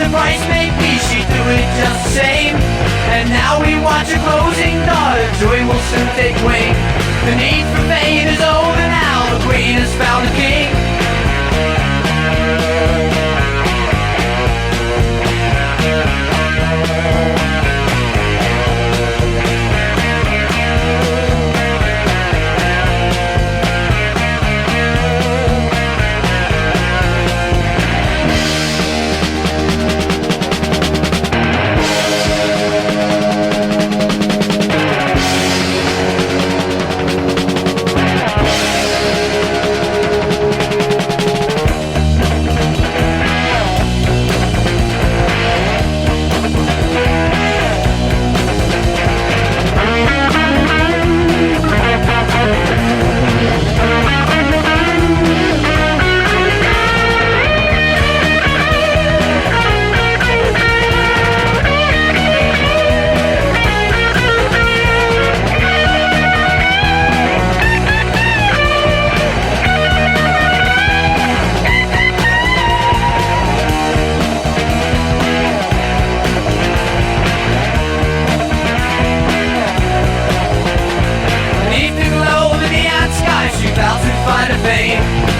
the price may be, she'd do it just the same. And now we watch a closing door, joy will soon take wing. The need for fame is over now, the queen has found the king.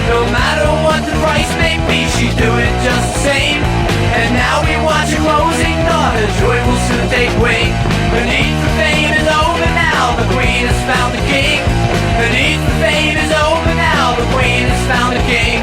No matter what the price may be, she'd do it just the same. And now we watch a closing door, the joy will soon take wing. The need for fame is over now, the queen has found the king. The need for fame is over now, the queen has found the king.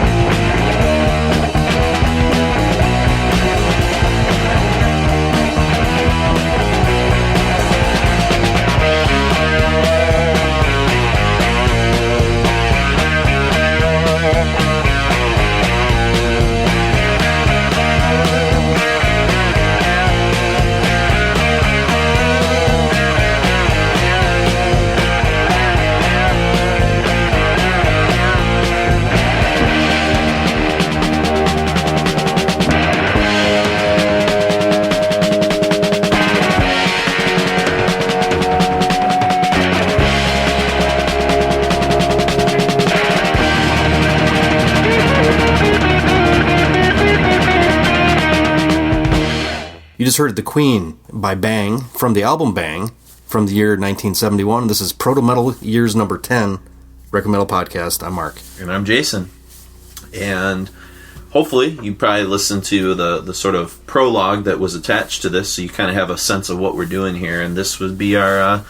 You just heard The Queen by Bang from the album Bang from the year 1971. This is Proto-Metal Years number 10, Record Metal Podcast. I'm Mark. And I'm Jason. And hopefully you probably listened to the sort of prologue that was attached to this, so you kind of have a sense of what we're doing here. And this would be our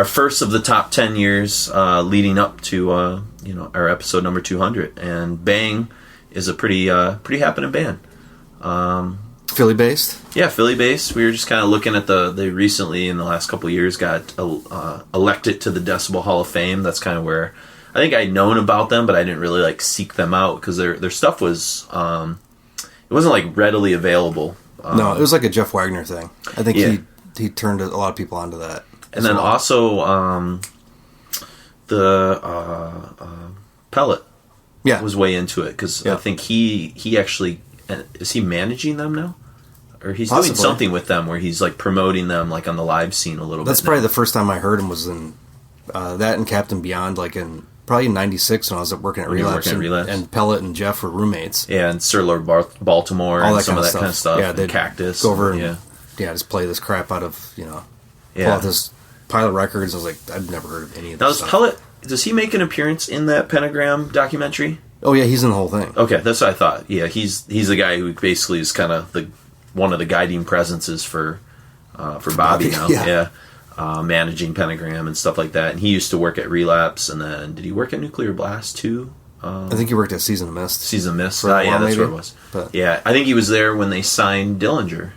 first of the top 10 years leading up to our episode number 200. And Bang is a pretty happening band. Philly based? Yeah, Philly based. We were just kind of looking at they recently in the last couple of years got elected to the Decibel Hall of Fame. That's kind of where I think I'd known about them, but I didn't really seek them out because their stuff was it wasn't readily available. No, it was like a Jeff Wagner thing. I think he turned a lot of people onto that. And then also the Pellet was way into it because I think he actually is he managing them now? Or he's doing something with them where he's promoting them on the live scene a little bit. That's probably the first time I heard him was in that and Captain Beyond, probably in '96 when I was working at Relapse. And Pellet and Jeff were roommates. Yeah, and Sir Lord Baltimore and some of that kind of stuff. Yeah, and Cactus. Go over and just play this crap out of pull out this pile of records. I was like, I've never heard of any of this stuff. Pellet, does he make an appearance in that Pentagram documentary? Oh yeah, he's in the whole thing. Okay, that's what I thought. Yeah, he's the guy who basically is kind of one of the guiding presences for Bobby now. Yeah. Managing Pentagram and stuff like that. And he used to work at Relapse, and then did he work at Nuclear Blast too? I think he worked at Season of Mist. Season of Mist. Yeah, that's where it was. But yeah, I think he was there when they signed Dillinger.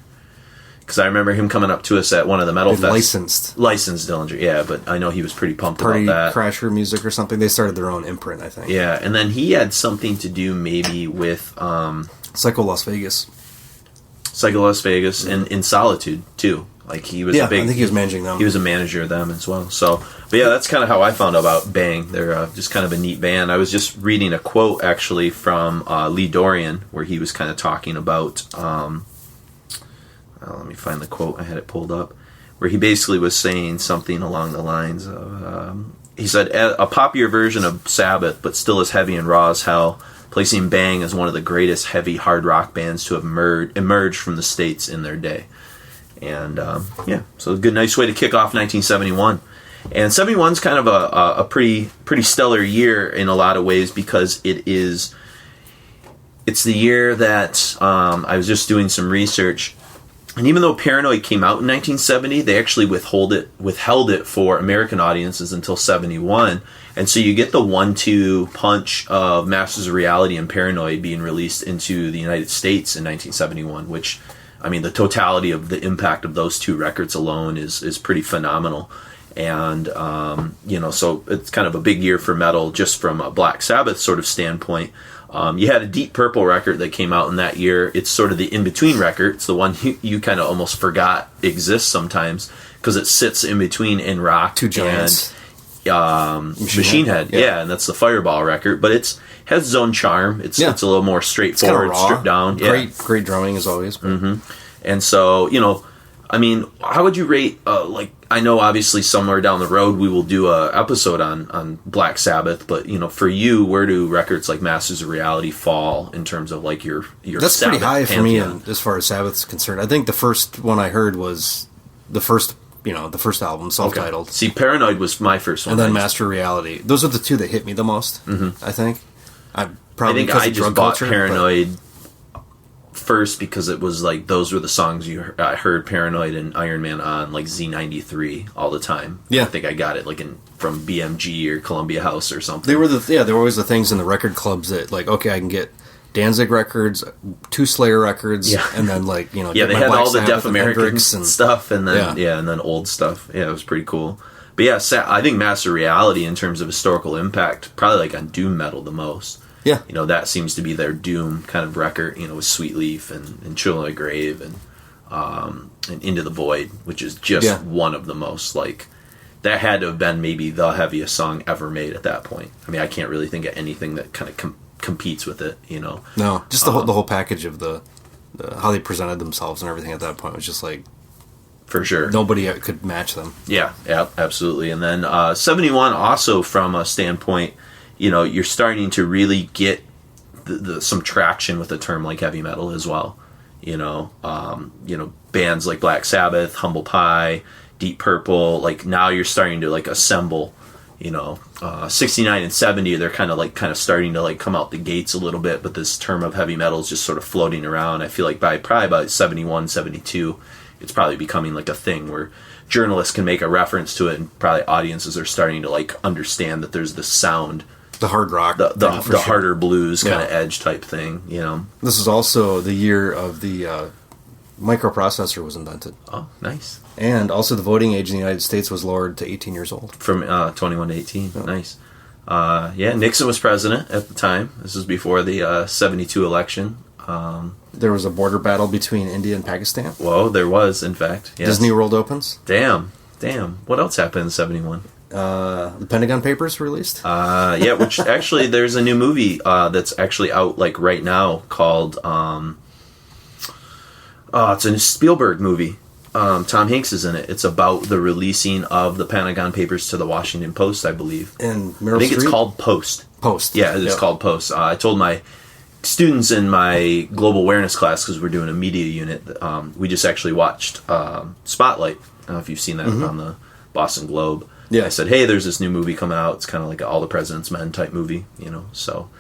Because I remember him coming up to us at one of the metal fests. Licensed Dillinger, yeah, but I know he was pretty pumped about that. Party Crasher Music or something. They started their own imprint, I think. Yeah, and then he had something to do maybe with Psycho Las Vegas. And In Solitude, too. He was I think he was managing them. He was a manager of them as well. So, but yeah, that's kind of how I found out about Bang. They're just kind of a neat band. I was just reading a quote, actually, from Lee Dorian, where he was kind of talking about... let me find the quote. I had it pulled up. Where he basically was saying something along the lines of... he said, a poppier version of Sabbath, but still as heavy and raw as hell, placing Bang as one of the greatest heavy hard rock bands to have emerged from the States in their day. And so a good, nice way to kick off 1971. And 71's kind of a pretty stellar year in a lot of ways, because it's the year that I was just doing some research. And even though Paranoid came out in 1970, they actually withheld it for American audiences until 71. And so you get the 1-2 punch of Masters of Reality and Paranoid being released into the United States in 1971, which, I mean, the totality of the impact of those two records alone is pretty phenomenal. And, so it's kind of a big year for metal just from a Black Sabbath sort of standpoint. You had a Deep Purple record that came out in that year. It's sort of the in-between record. It's the one you kind of almost forgot exists sometimes, because it sits in between In Rock Two Giants and Machine Head. Yeah, and that's the Fireball record. But has its own charm. It's a little more straightforward, stripped down. Great drumming as always. Mm-hmm. And so, I mean, how would you rate, I know obviously somewhere down the road we will do a episode on Black Sabbath, but, for you, where do records like Masters of Reality fall in terms of, like, your That's Sabbath pretty high pantheon? for me as far as Sabbath's concerned. I think the first one I heard was the first album, self-titled. Okay. See, Paranoid was my first one. And then Master of Reality. Those are the two that hit me the most, I think. I think I just bought Paranoid first because it was like those were the songs I heard Paranoid and Iron Man on, like Z93 all the time. Yeah, I think I got it from BMG or Columbia House or something. They were always the things in the record clubs that, like, okay, I can get Danzig records, 2 Slayer records, and then, like, they had all the Deaf American stuff, and then and then old stuff. Yeah, it was pretty cool. But yeah, I think Master Reality in terms of historical impact, probably like on doom metal the most. Yeah. That seems to be their doom kind of record, with Sweet Leaf and Children of the Grave and Into the Void, which is just one of the most, like, that had to have been maybe the heaviest song ever made at that point. I mean, I can't really think of anything that kind of competes with it, No, just the whole package of the how they presented themselves and everything at that point was just like, for sure, nobody could match them. Yeah, absolutely. And then 71 also from a standpoint, you're starting to really get some traction with a term like heavy metal as well. Bands like Black Sabbath, Humble Pie, Deep Purple, like now you're starting to like assemble, 69 and 70, they're kind of starting to like come out the gates a little bit, but this term of heavy metal is just sort of floating around. I feel like probably about 71, 72, it's probably becoming like a thing where journalists can make a reference to it, and probably audiences are starting to like understand that there's this sound, the hard rock, the harder blues kind of edge type thing. This is also the year of the microprocessor was invented. Oh, nice. And also the voting age in the United States was lowered to 18 years old. From 21 to 18. Oh. Nice. Nixon was president at the time. This was before the 72 election. There was a border battle between India and Pakistan. Whoa, there was, in fact. Yes. Disney World opens. Damn. What else happened in 71? The Pentagon Papers released. Which actually there's a new movie that's actually out like right now called it's a Spielberg movie. Tom Hanks is in it. It's about the releasing of the Pentagon Papers to the Washington Post, I believe. And Meryl I think Streep? it's called Post. Post. Yeah, it's called Post. I told my students in my global awareness class, because we're doing a media unit, we just actually watched Spotlight. I don't know if you've seen that on the Boston Globe. Yeah. I said, hey, there's this new movie coming out. It's kind of like an All the President's Men type movie, so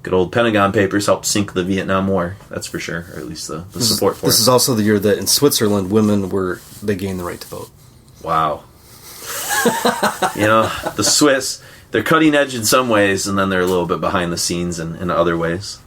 good old Pentagon Papers helped sink the Vietnam War, that's for sure, or at least the support for it. This is also the year that in Switzerland, they gained the right to vote. Wow. The Swiss, they're cutting edge in some ways, and then they're a little bit behind the scenes in other ways.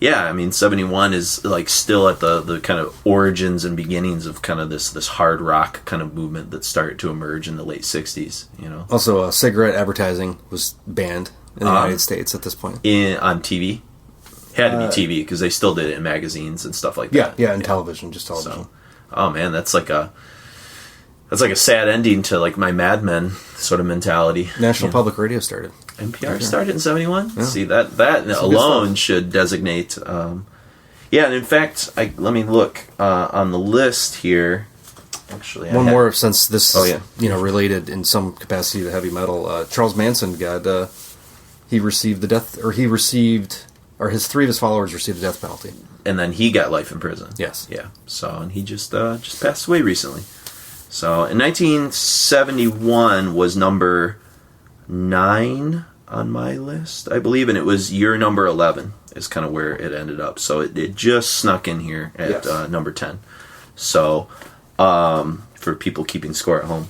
71 is like still at the kind of origins and beginnings of kind of this hard rock kind of movement that started to emerge in the late 60s, Also, cigarette advertising was banned in the United States at this point. On TV? Had to be TV, because they still did it in magazines and stuff like that. Yeah, and television, just television. So, oh man, that's like a sad ending to like my Mad Men sort of mentality. National Public Radio started. NPR started in 71? Yeah. See, that alone should designate... and in fact, let me look on the list here. Actually, one more, since this is related in some capacity to heavy metal. Charles Manson got he received the death, or his 3 of his followers received the death penalty. And then he got life in prison. Yes. Yeah. So, and he just passed away recently. So, in 1971 was number 9 on my list, I believe, and it was year number 11 is kind of where it ended up. So it just snuck in here at number 10. So, for people keeping score at home.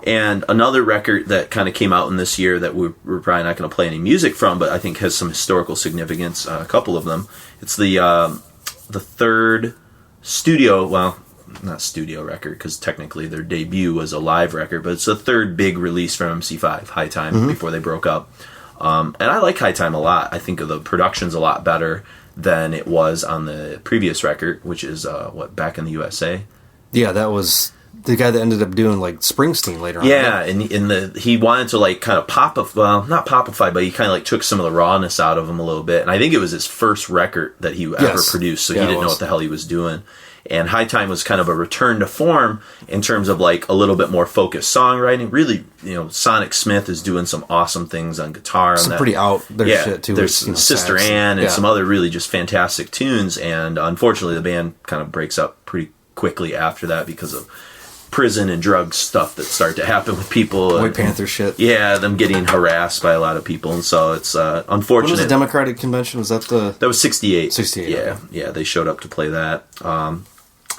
And another record that kind of came out in this year that we're probably not going to play any music from, but I think has some historical significance, a couple of them. It's the third studio, well, not studio record, because technically their debut was a live record, but it's the third big release from MC5, High Time, before they broke up. And I like High Time a lot. I think the production's a lot better than it was on the previous record, which is, Back in the USA? Yeah, that was the guy that ended up doing, like, Springsteen later on. Yeah, and he wanted to, like, kind of not popify, but he kind of, like, took some of the rawness out of him a little bit. And I think it was his first record that he ever produced, so he didn't know what the hell he was doing. And High Time was kind of a return to form in terms of, like, a little bit more focused songwriting. Really, Sonic Smith is doing some awesome things on guitar. Some pretty out there shit, too. There's Sister Ann and some other really just fantastic tunes. And unfortunately, the band kind of breaks up pretty quickly after that because of prison and drug stuff that start to happen with people. White Panther shit. Yeah, them getting harassed by a lot of people. And so it's unfortunate. What was the Democratic Convention? Was that That was 68. 68. Yeah, yeah, they showed up to play that.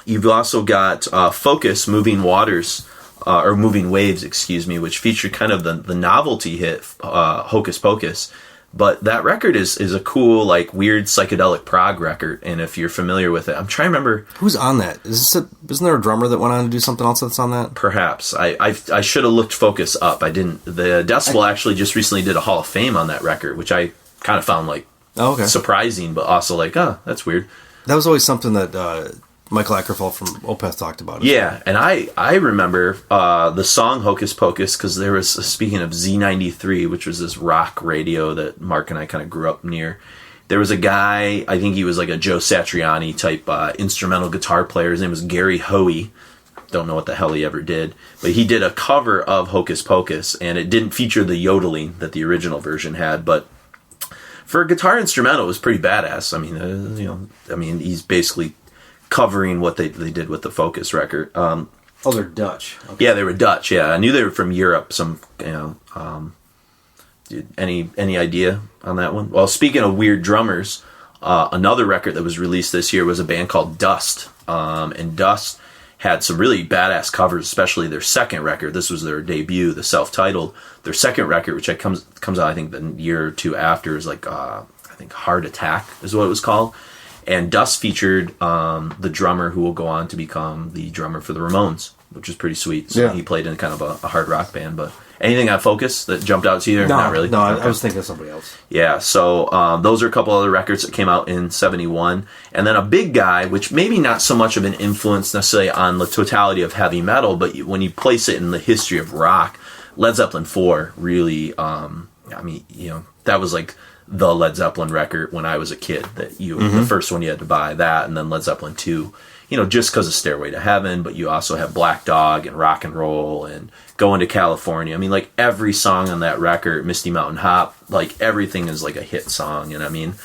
You've also got Focus, Moving Waters, or Moving Waves, excuse me, which featured kind of the novelty hit, Hocus Pocus. But that record is a cool, like, weird psychedelic prog record, and if you're familiar with it, I'm trying to remember who's on that. Isn't there a drummer that went on to do something else that's on that? Perhaps I should have looked Focus up. I didn't. The Decibel actually just recently did a Hall of Fame on that record, which I kind of found like surprising, but also like, that's weird. That was always something that Michael Ackerfall from Opeth talked about. Yeah, and I remember the song Hocus Pocus because there was, speaking of Z93, which was this rock radio that Mark and I kind of grew up near. There was a guy, I think he was like a Joe Satriani type instrumental guitar player. His name was Gary Hoey. Don't know what the hell he ever did, but he did a cover of Hocus Pocus, and it didn't feature the yodeling that the original version had, but for a guitar instrumental, it was pretty badass. I mean, he's basically covering what they did with the Focus record. They're Dutch. Okay. Yeah, they were Dutch. Yeah, I knew they were from Europe. Any idea on that one? Well, speaking of weird drummers, another record that was released this year was a band called Dust. And Dust had some really badass covers, especially their second record. This was their debut, the self-titled. Their second record, which comes out, I think, the year or two after, is like, I think Heart Attack is what it was called. And Dust featured the drummer who will go on to become the drummer for the Ramones, which is pretty sweet. So he played in kind of a hard rock band. But anything on Focus that jumped out to you? No, not really. No, I was thinking of somebody else. Yeah, so those are a couple other records that came out in 71. And then a big guy, which maybe not so much of an influence necessarily on the totality of heavy metal, but when you place it in the history of rock, Led Zeppelin 4 really, that was like the Led Zeppelin record when I was a kid. The first one you had to buy that, and then Led Zeppelin 2, just because of Stairway to Heaven, but you also have Black Dog and Rock and Roll and Going to California. I mean, like every song on that record, Misty Mountain Hop, like everything is like a hit song. And I mean,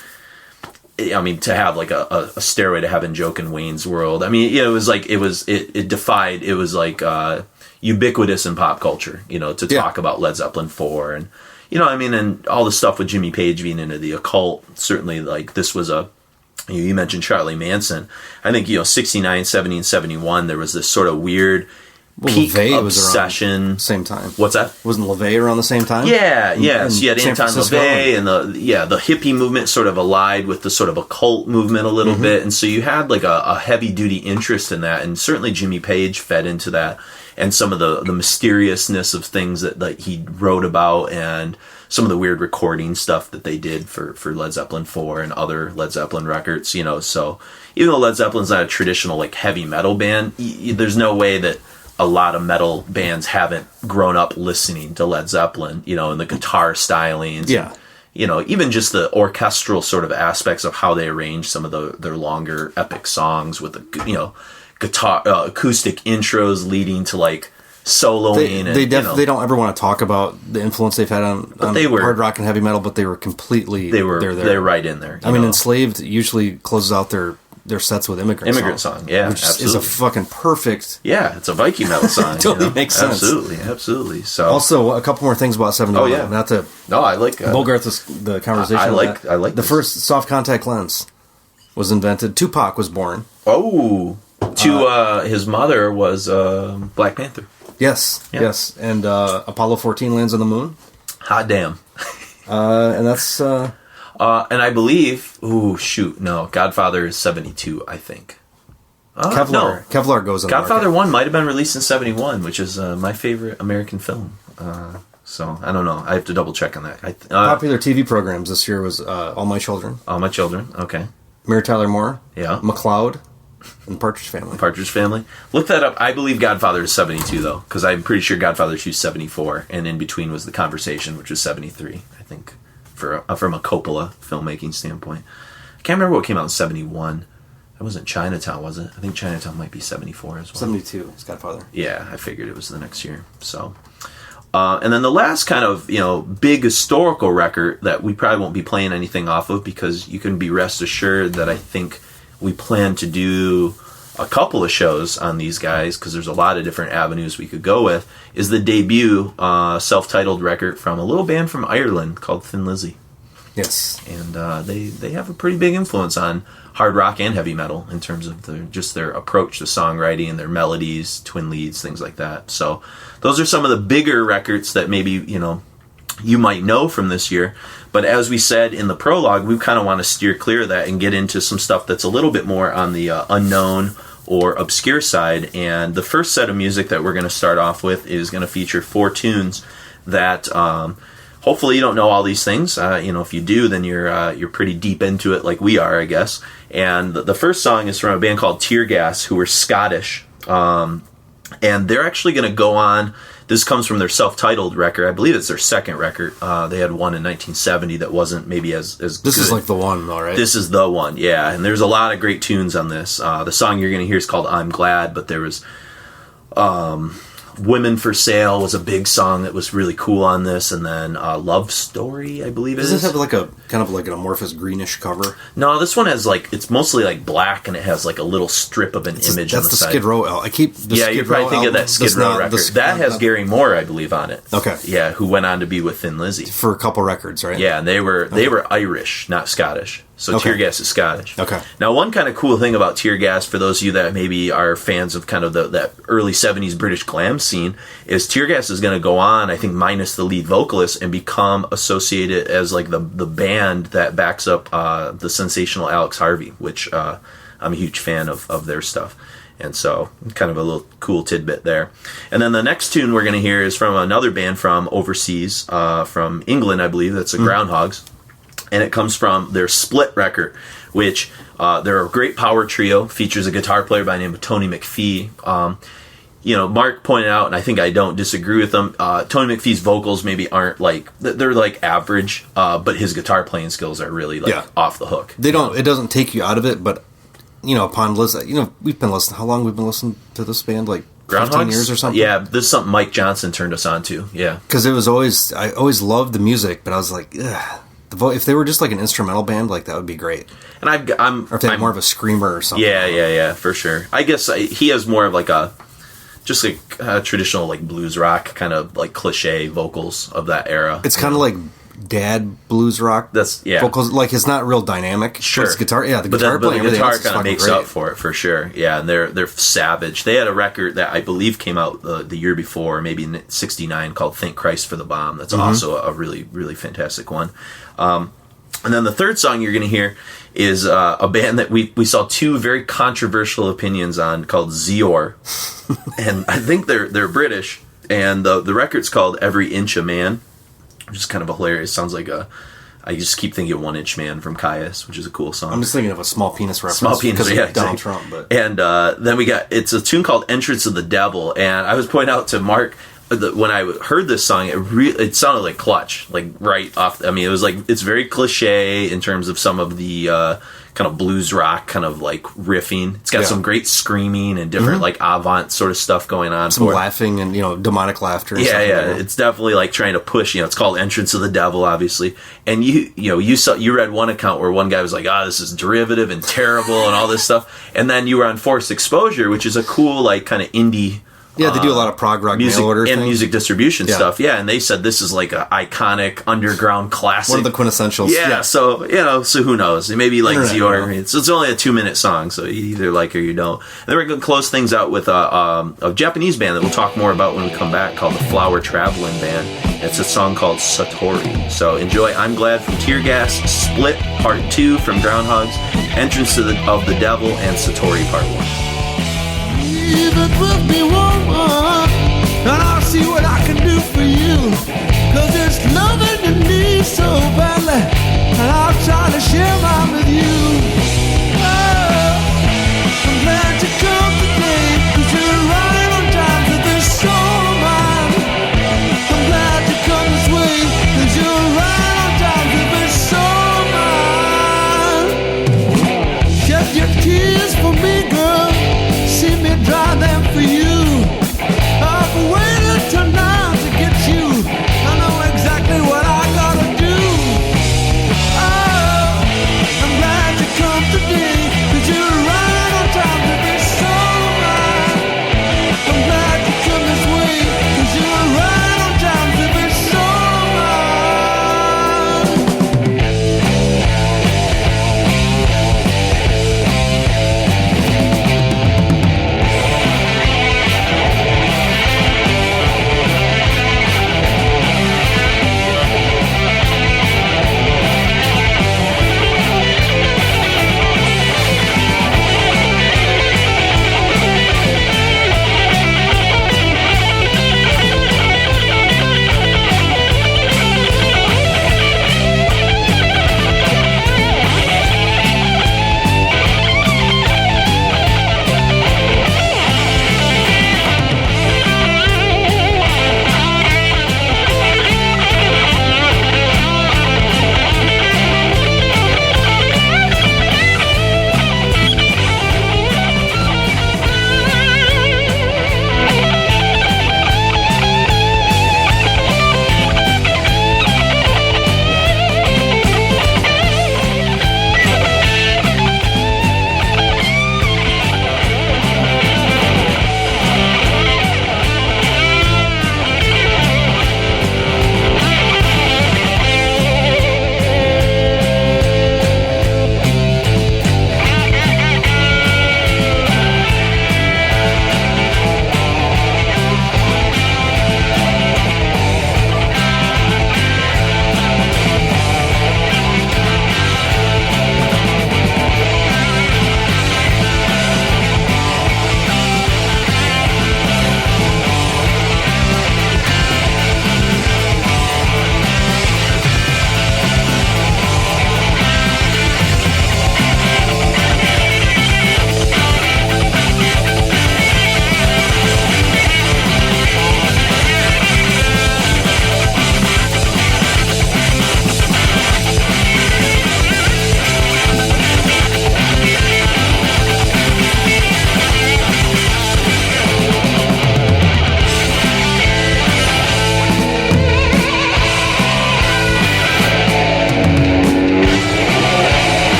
to have like a Stairway to Heaven joke in Wayne's World. I mean, it was like, it was like ubiquitous in pop culture, to talk about Led Zeppelin 4 and, and all the stuff with Jimmy Page being into the occult. Certainly, like, this was you mentioned Charlie Manson. I think, 69, 70, and 71, there was this sort of weird peak LaVey obsession. Was around the same time. What's that? Wasn't LaVey around the same time? Yeah. So you had Anton Francisco. LaVey, and the hippie movement sort of allied with the sort of occult movement a little bit. And so you had like a heavy-duty interest in that. And certainly Jimmy Page fed into that. And some of the mysteriousness of things that he wrote about, and some of the weird recording stuff that they did for Led Zeppelin 4 and other Led Zeppelin records, so even though Led Zeppelin's not a traditional like heavy metal band, there's no way that a lot of metal bands haven't grown up listening to Led Zeppelin, and the guitar stylings. Yeah. And, even just the orchestral sort of aspects of how they arrange some of their longer epic songs with the, guitar acoustic intros leading to like soloing. They don't ever want to talk about the influence they've had on hard rock and heavy metal, but they were completely they're right in there. I mean, Enslaved usually closes out their sets with Immigrant Song. Yeah, which absolutely. is a fucking perfect. Yeah, it's a Viking metal song. Totally makes sense. Absolutely. So also a couple more things about 71. Oh yeah, not to I like Bogart the conversation. I like the this. First soft contact lens was invented. Tupac was born. Oh, his mother was Black Panther. Yes, yes, and Apollo 14 lands on the moon. Hot damn. And that's. And I believe, Godfather is 72, I think. Kevlar goes on Godfather 1 might have been released in 71, which is my favorite American film. So, I don't know. I have to double check on that. Popular TV programs this year was All My Children. All My Children, okay. Mary Tyler Moore. Yeah. McLeod. And Partridge Family. Partridge Family. Look that up. I believe Godfather is 72, though, because I'm pretty sure Godfather 2 is 74, and in between was The Conversation, which was 73, I think. From a Coppola filmmaking standpoint. I can't remember what came out in 71. That wasn't Chinatown, was it? I think Chinatown might be 74 as well. 72 is Godfather. Yeah, I figured it was the next year. So, and then the last kind of, big historical record that we probably won't be playing anything off of, because you can be rest assured that I think we plan to do a couple of shows on these guys, because there's a lot of different avenues we could go with, is the debut self-titled record from a little band from Ireland called Thin Lizzy. Yes. And they have a pretty big influence on hard rock and heavy metal in terms of their approach to songwriting and their melodies, twin leads, things like that. So those are some of the bigger records that maybe, you might know from this year. But as we said in the prologue, we kind of want to steer clear of that and get into some stuff that's a little bit more on the unknown or obscure side. And the first set of music that we're going to start off with is going to feature 4 tunes that hopefully you don't know all these things. If you do, then you're pretty deep into it like we are, I guess. And the first song is from a band called Tear Gas, who are Scottish. And they're actually going to go on. This comes from their self-titled record. I believe it's their second record. They had one in 1970 that wasn't maybe as This good. is like the one, though, right? This is the one, yeah. And there's a lot of great tunes on this. The song you're going to hear is called I'm Glad, but there was Women for Sale was a big song that was really cool on this, and then Love Story, I believe it is. Does this have like a kind of like an amorphous greenish cover? No, this one has it's mostly like black, and it has like a little strip of an image on the side. That's the Skid Row album. You probably think of that Skid Row record. That has Gary Moore, I believe, on it. Okay. Yeah, who went on to be with Thin Lizzy. For a couple records, right? Yeah, and they were Irish, not Scottish. So Tear Gas is Scottish. Okay. Now, one kind of cool thing about Tear Gas, for those of you that maybe are fans of kind of that early 70s British glam scene, is Tear Gas is going to go on, I think minus the lead vocalist, and become associated as like the band that backs up the sensational Alex Harvey, which I'm a huge fan of their stuff. And so, kind of a little cool tidbit there. And then the next tune we're going to hear is from another band from overseas, from England, I believe. That's the Groundhogs. And it comes from their Split record, which they're a great power trio, features a guitar player by the name of Tony McPhee. Mark pointed out, and I think I don't disagree with him, Tony McPhee's vocals maybe aren't they're like average, but his guitar playing skills are really off the hook. It doesn't take you out of it, but upon listen, we've been listening. How long we've been listening to this band? Like 15 years or something? Yeah, this is something Mike Johnson turned us on to. Yeah, because I always loved the music, but I was like, ugh. If they were just like an instrumental band, like that would be great. And or if they had more of a screamer or something. Yeah, for sure. I guess he has more of like a traditional like blues rock kind of like cliche vocals of that era. It's kind of like dad blues rock. Vocals, like it's not real dynamic. Sure, it's guitar. Yeah, the guitar playing. The guitar kind of makes up for it for sure. Yeah, and they're savage. They had a record that I believe came out the year before, maybe in '69, called "Thank Christ for the Bomb." That's also a really really fantastic one. And then the third song you're going to hear is a band that we saw 2 very controversial opinions on, called Zior, and I think they're British. And the record's called "Every Inch a Man," which is kind of a hilarious. Sounds like I just keep thinking of One Inch Man from Caius, which is a cool song. I'm just thinking of a Small Penis reference. Small Penis, yeah, Donald Trump. But. And then it's a tune called "Entrance of the Devil," and I was pointing out to Mark, when I heard this song, it sounded like Clutch, like right off. I mean, it was like, it's very cliche in terms of some of the kind of blues rock kind of like riffing. It's got some great screaming and different like avant sort of stuff going on. Some laughing and, demonic laughter. And yeah, stuff yeah. It's definitely like trying to push. It's called Entrance of the Devil, obviously. And you read one account where one guy was like, this is derivative and terrible and all this stuff. And then you were on Forced Exposure, which is a cool like kind of indie. Yeah, they do a lot of prog rock music mail order and things. music distribution stuff. Yeah, and they said this is like an iconic underground classic. One of the quintessentials. Yeah, so who knows? Maybe like Internet, Zior. It's only a 2-minute song, so you either like it or you don't. And then we're going to close things out with a Japanese band that we'll talk more about when we come back, called the Flower Traveling Band. It's a song called Satori. So enjoy I'm Glad from Tear Gas, Split Part 2 from Groundhogs, Entrance of the Devil, and Satori Part 1. Even with me, woman, and I'll see what I can do for you. 'Cause it's loving you need so badly, and I'll try to share mine with you. Oh, I'm glad you come today, 'cause you're right on time to this soul of mine. I'm glad you come this way, 'cause you're right on time to this soul of mine. Shed your tears for me, girl. See me dry them for you. I've waited till now to get you. I know exactly what I gotta do. Oh, I'm glad you come today, 'cause you're right on time to be so mine. I'm glad you come this way, 'cause you're right on time to be so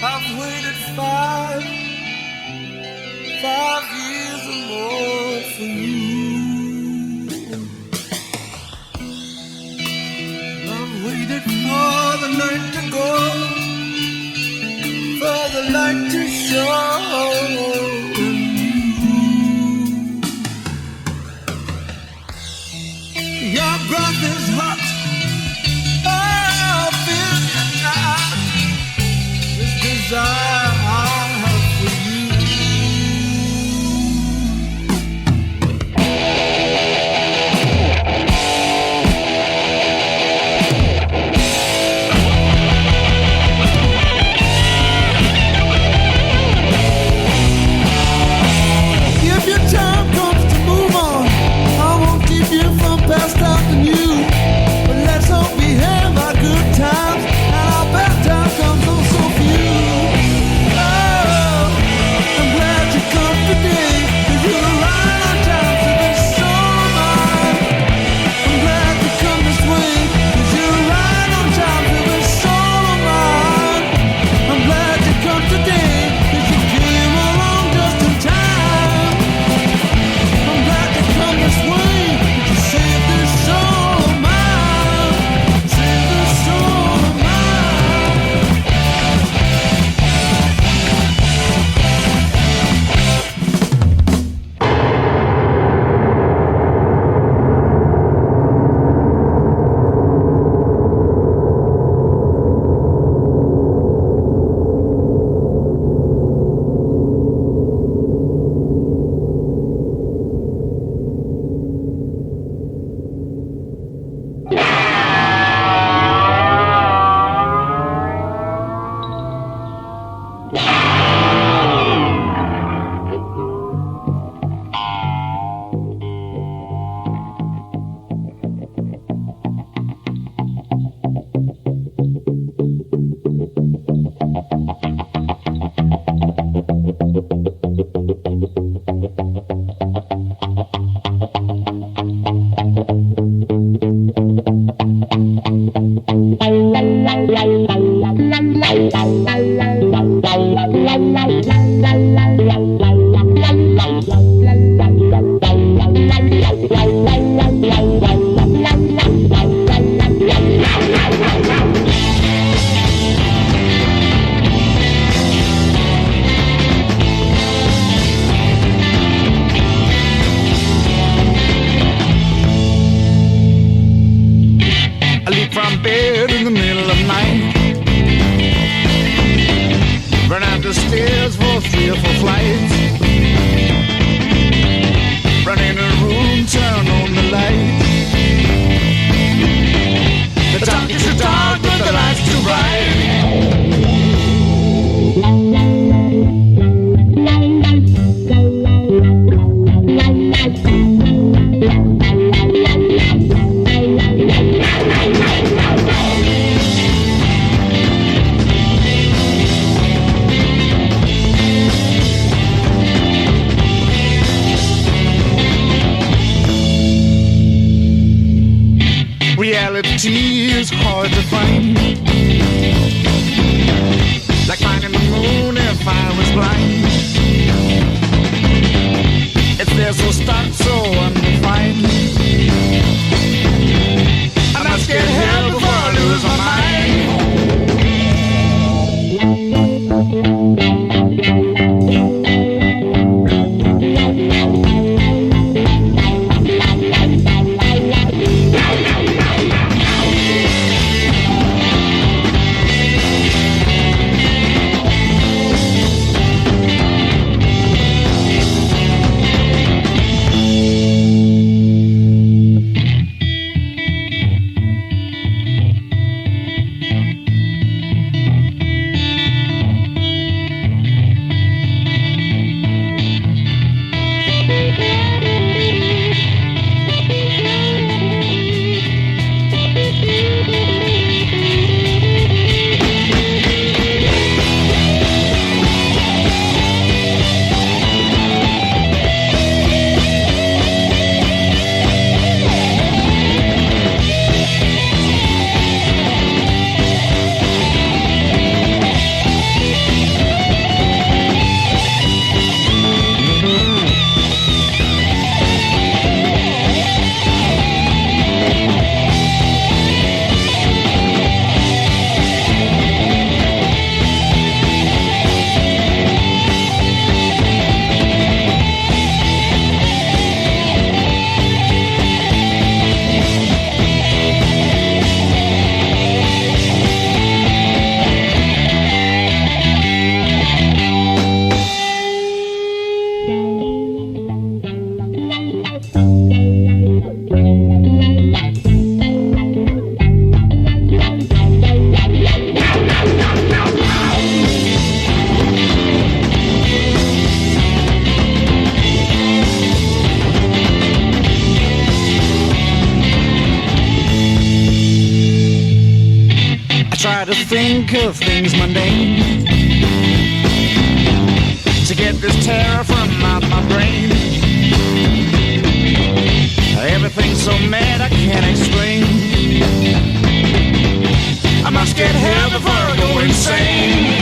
I've waited 5 years or more for you. I've waited for the night to go, for the light to show. Your breath is hot. Oh, feel it now. I leap from bed in the middle of night, run out the stairs for 3 or 4 flights, run in the room, turn on the light. The dark is too dark, but the light's too bright. Reality is hard to find, like finding the moon if I was blind. It's there so stark, so undefined. I'm not scared of hell before I lose my mind. Try to think of things mundane to get this terror from out my brain. Everything's so mad I can't explain. I must get hell before I go insane.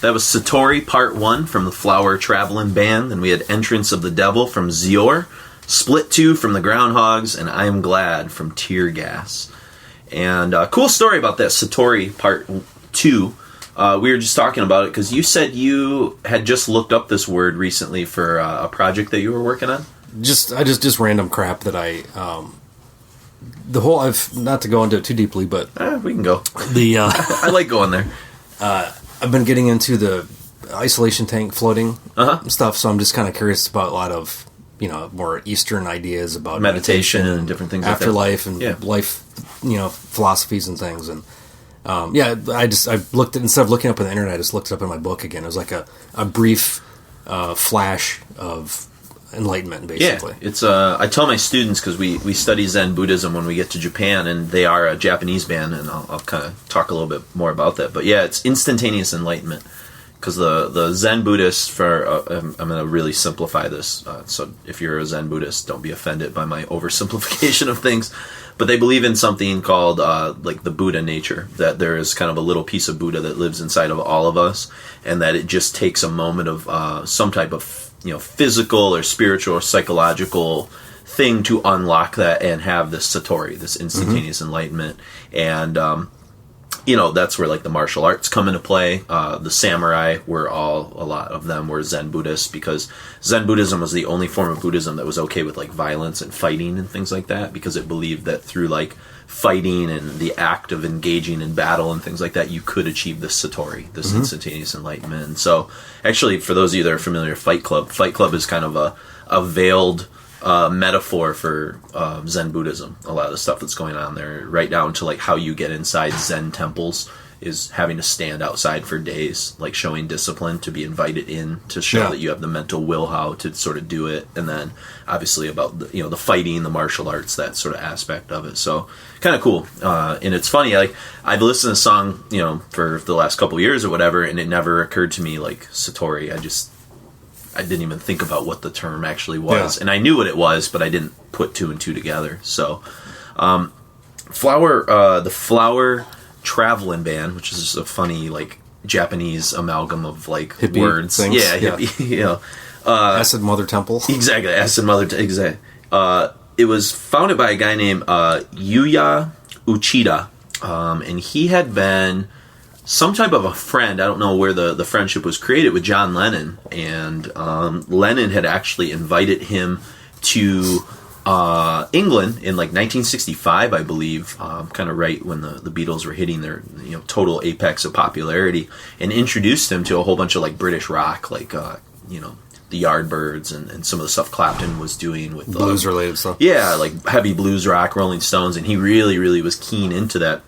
That was Satori Part 1 from the Flower Traveling Band. Then we had Entrance of the Devil from Zior, Split 2 from the Groundhogs, and I Am Glad from Tear Gas. And cool story about that Satori Part 2. We were just talking about it because you said you had just looked up this word recently for a project that you were working on. Just random crap that I've not to go into it too deeply, but We can go. I like going there. I've been getting into the isolation tank floating stuff, so I'm just kind of curious about a lot of more Eastern ideas about meditation and different things, afterlife like that. and life, philosophies and things. And I looked at, instead of looking up on the internet, I just looked it up in my book again. It was like a brief flash of enlightenment, basically. Yeah, it's I tell my students, because we study Zen Buddhism when we get to Japan, and they are a Japanese band, and I'll kind of talk a little bit more about that. But yeah, it's instantaneous enlightenment, because the Zen Buddhists, I'm going to really simplify this, so if you're a Zen Buddhist, don't be offended by my oversimplification of things, but they believe in something called like the Buddha nature, that there is kind of a little piece of Buddha that lives inside of all of us, and that it just takes a moment of some type of physical or spiritual or psychological thing to unlock that and have this satori, this instantaneous enlightenment. And that's where like the martial arts come into play. The samurai a lot of them were Zen Buddhists, because Zen Buddhism was the only form of Buddhism that was okay with like violence and fighting and things like that, because it believed that through like fighting and the act of engaging in battle and things like that, you could achieve this satori, this instantaneous enlightenment. And so actually, for those of you that are familiar with Fight Club is kind of a veiled metaphor for Zen Buddhism. A lot of the stuff that's going on there, right down to like how you get inside Zen temples, is having to stand outside for days, like showing discipline to be invited in, to show that you have the mental will how to sort of do it. And then obviously about the fighting, the martial arts, that sort of aspect of it. So kind of cool. And it's funny, like I've listened to the song, for the last couple of years or whatever, and it never occurred to me like Satori. I didn't even think about what the term actually was. And I knew what it was, but I didn't put two and two together. So the Flower Traveling Band, which is just a funny like Japanese amalgam of like hippie words. Things. Yeah, hippie, Acid Mother Temple. Exactly, Acid Mother exactly. It was founded by a guy named Yuya Uchida, and he had been some type of a friend. I don't know where the friendship was created, with John Lennon, and Lennon had actually invited him to England in like 1965, I believe, kind of right when the Beatles were hitting their total apex of popularity, and introduced him to a whole bunch of like British rock, like the Yardbirds and some of the stuff Clapton was doing with blues related stuff. Yeah, like heavy blues rock, Rolling Stones, and he really, really was keen into that.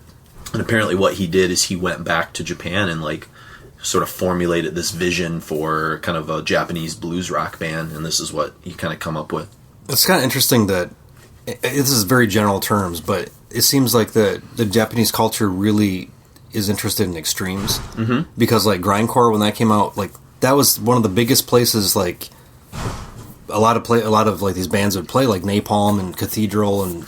And apparently what he did is he went back to Japan and like sort of formulated this vision for kind of a Japanese blues rock band, and this is what he kind of come up with. It's kind of interesting that this is very general terms, but it seems like the Japanese culture really is interested in extremes, because like grindcore, when that came out, like that was one of the biggest places. Like a lot of like these bands would play, like Napalm and Cathedral, and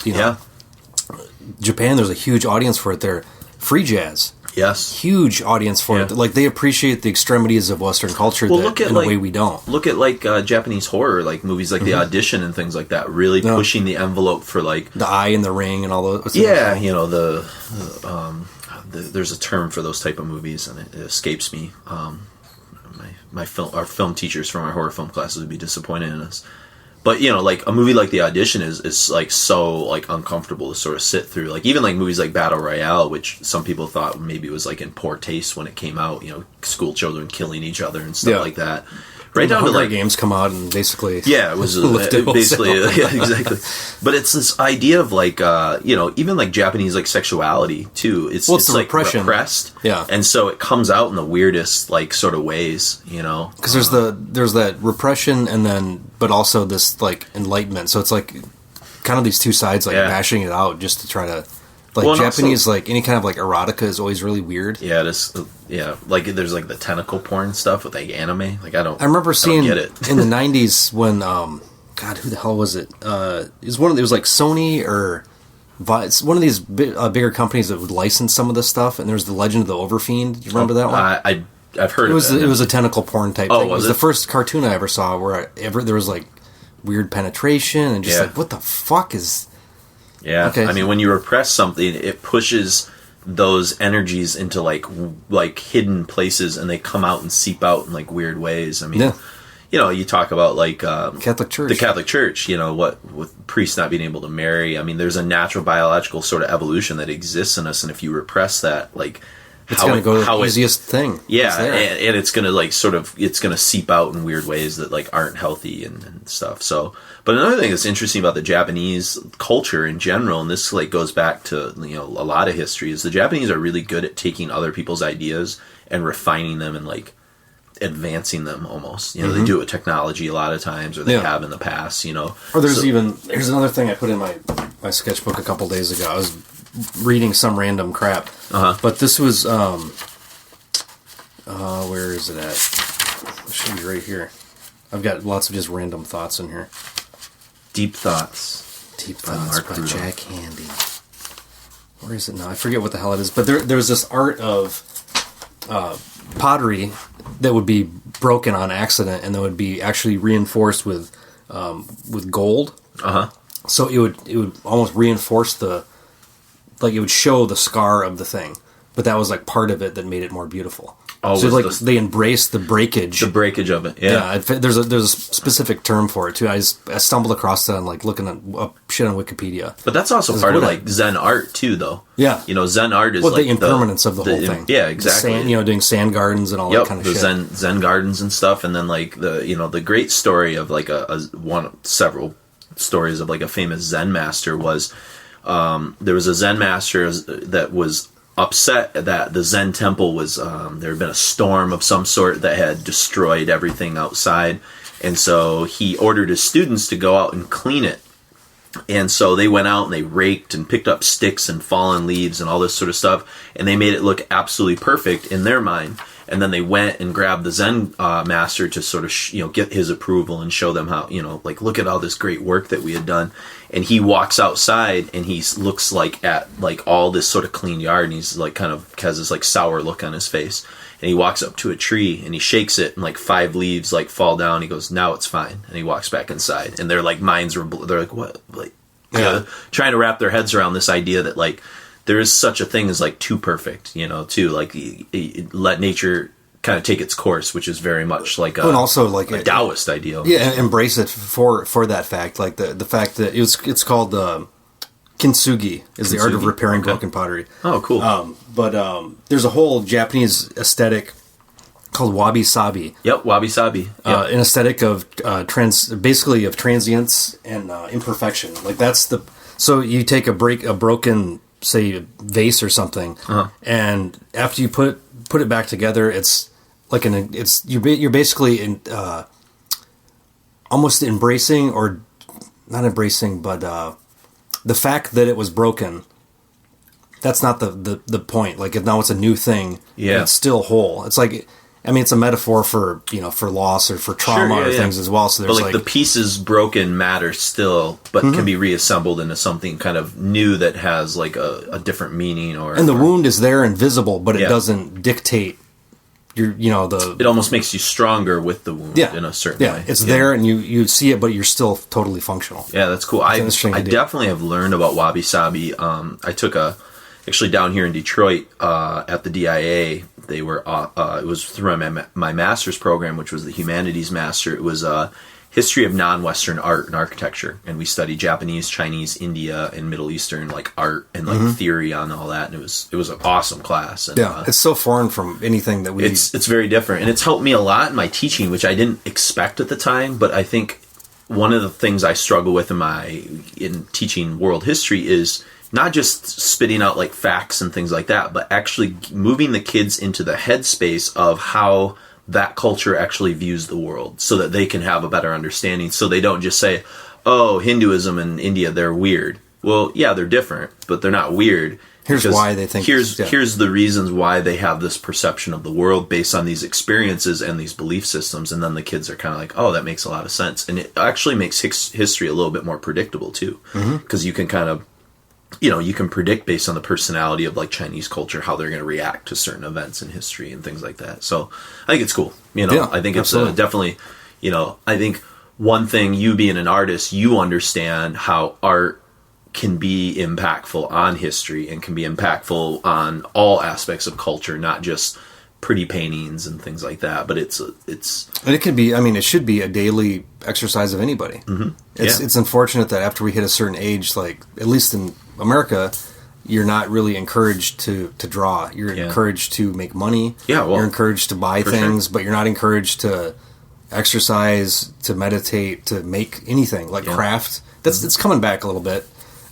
Japan. There's a huge audience for it there. Free jazz. Yes. Huge audience for it. Like, they appreciate the extremities of Western culture in a way we don't. Look at, like, Japanese horror, like, movies like The Audition and things like that, really pushing the envelope for, like... The Eye and the Ring and all those. Yeah, there's a term for those type of movies, and it escapes me. Our film teachers from our horror film classes would be disappointed in us. But, like, a movie like The Audition is like, so, like, uncomfortable to sort of sit through. Like, even, like, movies like Battle Royale, which some people thought maybe was, like, in poor taste when it came out, school children killing each other and stuff like that. Right down to, like... Games come out and basically... Yeah, it was basically... Yeah, exactly. But it's this idea of, like, even, like, Japanese, like, sexuality, too. It's like, repression. Repressed. Yeah. And so it comes out in the weirdest, like, sort of ways, Because there's that repression and then... But also this, like, enlightenment. So it's, like, kind of these two sides, like, bashing it out just to try to... Like, Japanese, like, any kind of, like, erotica is always really weird. Yeah, it is. Yeah, like, there's, like, the tentacle porn stuff with, like, anime. Like, I remember seeing get it. in the 90s when, God, who the hell was it? It was like Sony or... It's one of these bigger companies that would license some of this stuff, and there was The Legend of the Overfiend. Do you remember that one? I've heard It was of it. it was a tentacle porn type Oh, thing. was it was it? the first cartoon I ever saw where there was like weird penetration and just Yeah. like what the fuck is. Yeah, Okay. I mean, when you repress something, it pushes those energies into like hidden places, and they come out and seep out in like weird ways. I mean, Yeah. you know, you talk about like Catholic Church. the Catholic Church. You know, what with priests not being able to marry. I mean, there's a natural biological sort of evolution that exists in us, and if you repress that, like It's going to go to the easiest thing. yeah, It's there. and it's gonna like sort of it's gonna seep out in weird ways that like aren't healthy and stuff. So, but another thing that's interesting about the Japanese culture in general, and this like goes back to a lot of history, is the Japanese are really good at taking other people's ideas and refining them and like advancing them almost. They do it with technology a lot of times, or they have in the past. Or here's another thing I put in my sketchbook a couple days ago. I was reading some random crap, but this was where is it at? It should be right here. I've got lots of just random thoughts in here. Deep Thoughts. Deep by Thoughts Mark by Bruno. Jack Handy. Where is it now? I forget what the hell it is. But there was this art of pottery that would be broken on accident, and that would be actually reinforced with gold. So it would almost reinforce it would show the scar of the thing, but that was like part of it that made it more beautiful. Oh, so was they embraced the breakage. The breakage of it, yeah. There's a specific term for it too. I stumbled across that on like looking at shit on Wikipedia. But that's also part of like Zen art too, though. Yeah, Zen art is like like the impermanence of the whole thing. Yeah, exactly. The sand, doing sand gardens and all that kind of shit. Zen gardens and stuff, and then like the great story of like several stories of like a famous Zen master was there was a Zen master that was upset that the Zen temple was there had been a storm of some sort that had destroyed everything outside, and so he ordered his students to go out and clean it. And so they went out and they raked and picked up sticks and fallen leaves and all this sort of stuff, and they made it look absolutely perfect in their mind. And then they went and grabbed the Zen master to sort of get his approval and show them how, like, look at all this great work that we had done. And he walks outside and he looks like at like all this sort of clean yard, and he's like kind of has this like sour look on his face. And he walks up to a tree and he shakes it, and like 5 leaves like fall down. He goes, "Now it's fine." And he walks back inside, and their like minds were they're like, what, like, trying to wrap their heads around this idea that like there is such a thing as like too perfect, too, like let nature kind of take its course, which is very much like and also like a Taoist ideal. Yeah, embrace it for that fact, like the fact that it's called kintsugi is the art of repairing broken pottery. Oh, cool. But there's a whole Japanese aesthetic called wabi-sabi. Yep, wabi-sabi. Yep. An aesthetic of basically of transience and imperfection. Like so you take a broken, say, vase or something, and after you put it back together, it's like you're basically almost embracing, or not embracing, but the fact that it was broken. That's not the point. Like now it's a new thing. Yeah, it's still whole. It's like, I mean, it's a metaphor for for loss or for trauma or things as well. So there's but like the pieces broken matter still, but can be reassembled into something kind of new that has like a different meaning. And the wound is there and visible, but it doesn't dictate It almost makes you stronger with the wound in a certain way. It's there and you see it, but you're still totally functional. Yeah, that's cool. I definitely have learned about wabi-sabi. I took actually down here in Detroit at the DIA. They were it was through my master's program, which was the humanities master. It was history of non-Western art and architecture, and we studied Japanese, Chinese, India, and Middle Eastern like art and like theory on all that. And it was an awesome class. And, it's so foreign from anything that we. It's very different, and it's helped me a lot in my teaching, which I didn't expect at the time. But I think one of the things I struggle with in teaching world history is not just spitting out like facts and things like that, but actually moving the kids into the headspace of how that culture actually views the world, so that they can have a better understanding. So they don't just say, "Oh, Hinduism and India, they're weird." Well, yeah, they're different, but they're not weird. Here's why they think. Here's the reasons why they have this perception of the world based on these experiences and these belief systems, and then the kids are kind of like, "Oh, that makes a lot of sense," and it actually makes history a little bit more predictable too, because you can kind of you can predict based on the personality of like Chinese culture how they're going to react to certain events in history and things like that. So I think it's cool. I think it's definitely, I think one thing, you being an artist, you understand how art can be impactful on history and can be impactful on all aspects of culture, not just pretty paintings and things like that. But it's and it could be. I mean, it should be a daily exercise of anybody. Mm-hmm. It's unfortunate that after we hit a certain age, like at least in America, you're not really encouraged to draw. You're encouraged to make money. Yeah, well, you're encouraged to buy things, but you're not encouraged to exercise, to meditate, to make anything like craft. It's coming back a little bit.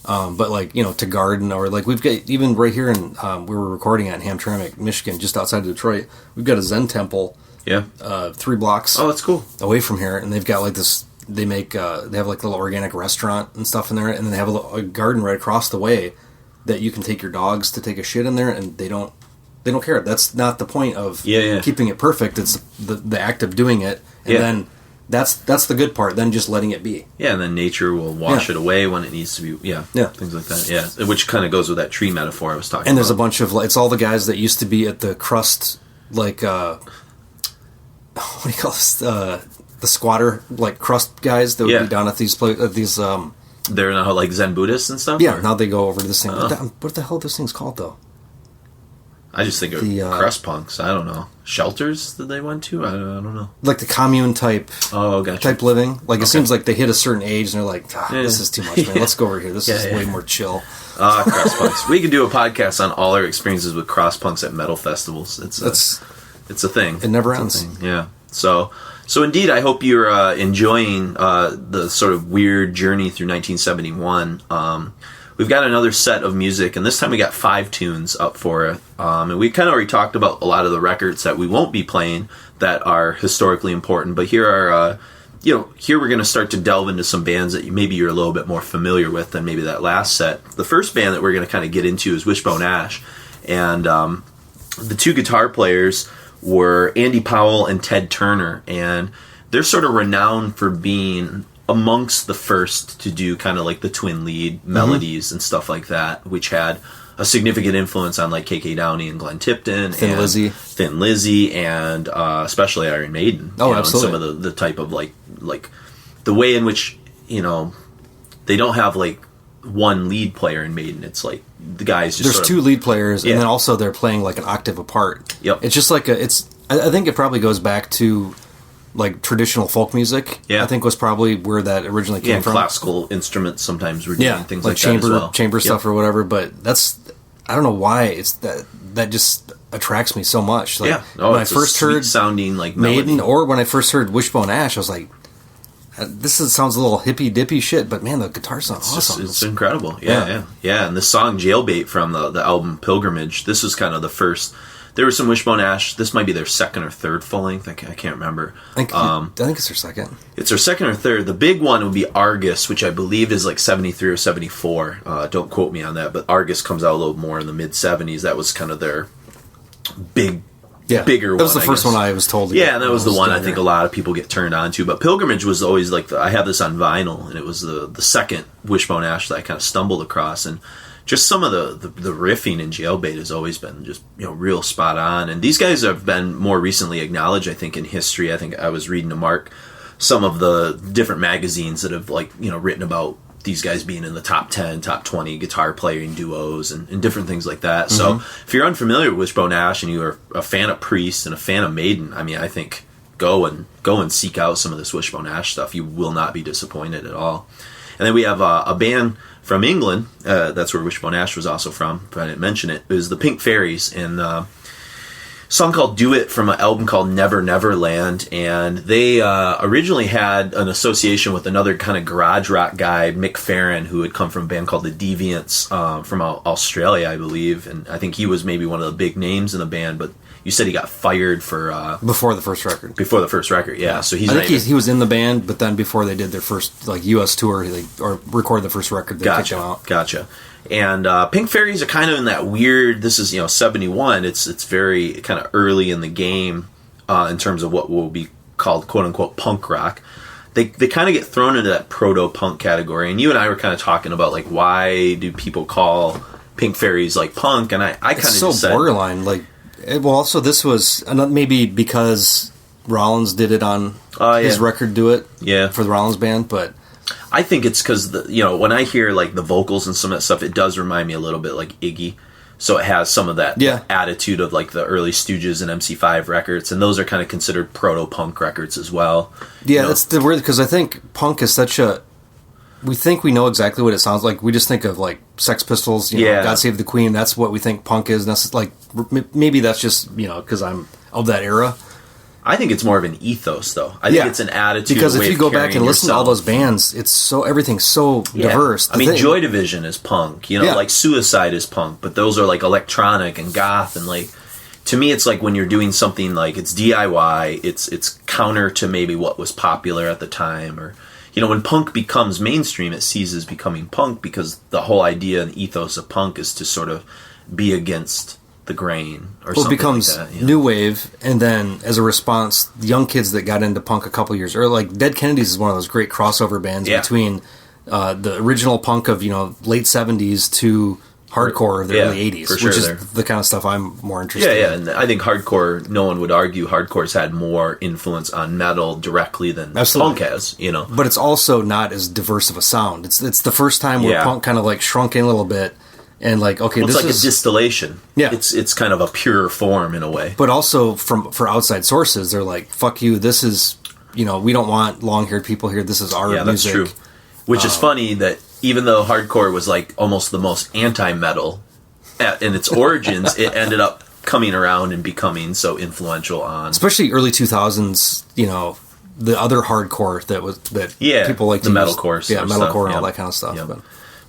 But like, to garden, or like we've got, even right here in, we were recording at Hamtramck, Michigan, just outside of Detroit, we've got a Zen temple, 3 blocks that's cool, away from here. And they've got like this, they have like a little organic restaurant and stuff in there. And then they have a garden right across the way that you can take your dogs to take a shit in there, and they don't care. That's not the point of keeping it perfect. It's the act of doing it. And then that's the good part. Then just letting it be. Yeah, and then nature will wash it away when it needs to be. Yeah, things like that. Yeah, which kind of goes with that tree metaphor I was talking about. And there's a bunch of, it's all the guys that used to be at the crust, like what do you call this? The squatter, like crust guys that would be down at these they're now like Zen Buddhists and stuff. Yeah, now they go over to this thing. What the hell are those things called though? I just think of crust punks. I don't know. Shelters that they went to? I don't know. Like the commune type gotcha. type living. Like it seems like they hit a certain age and they're like, this is too much, man. Let's go over here. This is way more chill. Crust punks. We could do a podcast on all our experiences with cross punks at metal festivals. It's a thing. It never ends. Yeah. So indeed, I hope you're enjoying the sort of weird journey through 1971. We've got another set of music, and this time we got 5 tunes up for it. And we kind of already talked about a lot of the records that we won't be playing that are historically important. But here are, here we're going to start to delve into some bands that maybe you're a little bit more familiar with than maybe that last set. The first band that we're going to kind of get into is Wishbone Ash. And the 2 guitar players were Andy Powell and Ted Turner. And they're sort of renowned for being amongst the first to do kind of like the twin lead melodies and stuff like that, which had a significant influence on like KK Downey and Glenn Tipton, Thin Lizzy, and especially Iron Maiden. Oh, absolutely. And some of the type of like the way in which they don't have like one lead player in Maiden. It's like the guys just there's 2 lead players, and then also they're playing like an octave apart. Yep. It's just like I think it probably goes back to like traditional folk music. I think was probably where that originally came from. Classical instruments sometimes were doing things like chamber, that as well. Chamber stuff or whatever, but I don't know why it's that just attracts me so much. Like, when I first heard sounding like Maiden, or when I first heard Wishbone Ash, I was like, sounds a little hippy dippy shit, but man, the guitar sounds awesome. It's incredible. Yeah. And the song Jailbait from the album Pilgrimage, this was kind of the first. There was some Wishbone Ash. This might be their second or third full length. I can't remember. I think it's their second. It's their second or third. The big one would be Argus, which I believe is like 73 or 74. Don't quote me on that, but Argus comes out a little more in the mid-70s. That was kind of their bigger one. That was the first one I was told. And that was the one I think a lot of people get turned on to. But Pilgrimage was always like, I have this on vinyl, and it was the second Wishbone Ash that I kind of stumbled across. And just some of the riffing in Jailbait has always been just real spot on. And these guys have been more recently acknowledged, I think, in history. I think I was reading to Mark some of the different magazines that have written about these guys being in the top 10, top 20 guitar playing duos and different things like that. Mm-hmm. So if you're unfamiliar with Wishbone Ash and you're a fan of Priest and a fan of Maiden, I mean, I think go and seek out some of this Wishbone Ash stuff. You will not be disappointed at all. And then we have a band from England, that's where Wishbone Ash was also from, if I didn't mention it. It was the Pink Fairies, and a song called Do It from an album called Never Never Land. And they originally had an association with another kind of garage rock guy, Mick Farron, who had come from a band called the Deviants from Australia, I believe. And I think he was maybe one of the big names in the band, but you said he got fired for before the first record. Before the first record, yeah. So I think he was in the band, but then before they did their first U.S. tour or recorded the first record, they kicked him out. Gotcha. And Pink Fairies are kind of in that weird. This is 71. It's very kind of early in the game in terms of what will be called quote unquote punk rock. they kind of get thrown into that proto-punk category. And you and I were kind of talking about, like, why do people call Pink Fairies, like, punk? And I kind of so said, borderline. Like, well, also this was maybe because Rollins did it on his record, Do It, for the Rollins band, but I think it's because when I hear like the vocals and some of that stuff, it does remind me a little bit like Iggy. So it has some of that attitude of like the early Stooges and MC5 records, and those are kind of considered proto-punk records as well. Yeah, that's the weird, because I think punk is such a... We think we know exactly what it sounds like. We just think of like Sex Pistols, you know, God Save the Queen. That's what we think punk is. And that's like, maybe that's just, because I'm of that era. I think it's more of an ethos, though. I think it's an attitude. Because if you go back and listen to all those bands, everything's so diverse. I mean, Joy Division is punk. Like Suicide is punk, but those are like electronic and goth, and like, to me, it's like when you're doing something like it's DIY, it's counter to maybe what was popular at the time, or when punk becomes mainstream, it ceases becoming punk because the whole idea and ethos of punk is to sort of be against the grain, or something. It becomes like that, new wave, and then as a response, the young kids that got into punk a couple years earlier, like Dead Kennedys is one of those great crossover bands between the original punk of late 70s to hardcore of the early 80s, which is the kind of stuff I'm more interested in. Yeah, and I think hardcore, no one would argue hardcore's had more influence on metal directly than punk has, But it's also not as diverse of a sound. It's the first time where punk kind of like shrunk in a little bit. And like, okay, it's like a distillation. Yeah, it's kind of a pure form in a way. But also for outside sources, they're like, "Fuck you! This is, we don't want long-haired people here. This is our music." That's true. Which is funny that even though hardcore was like almost the most anti-metal in its origins, it ended up coming around and becoming so influential on, especially early 2000s. The other hardcore that people like the metalcore, metalcore and all that kind of stuff. Yeah.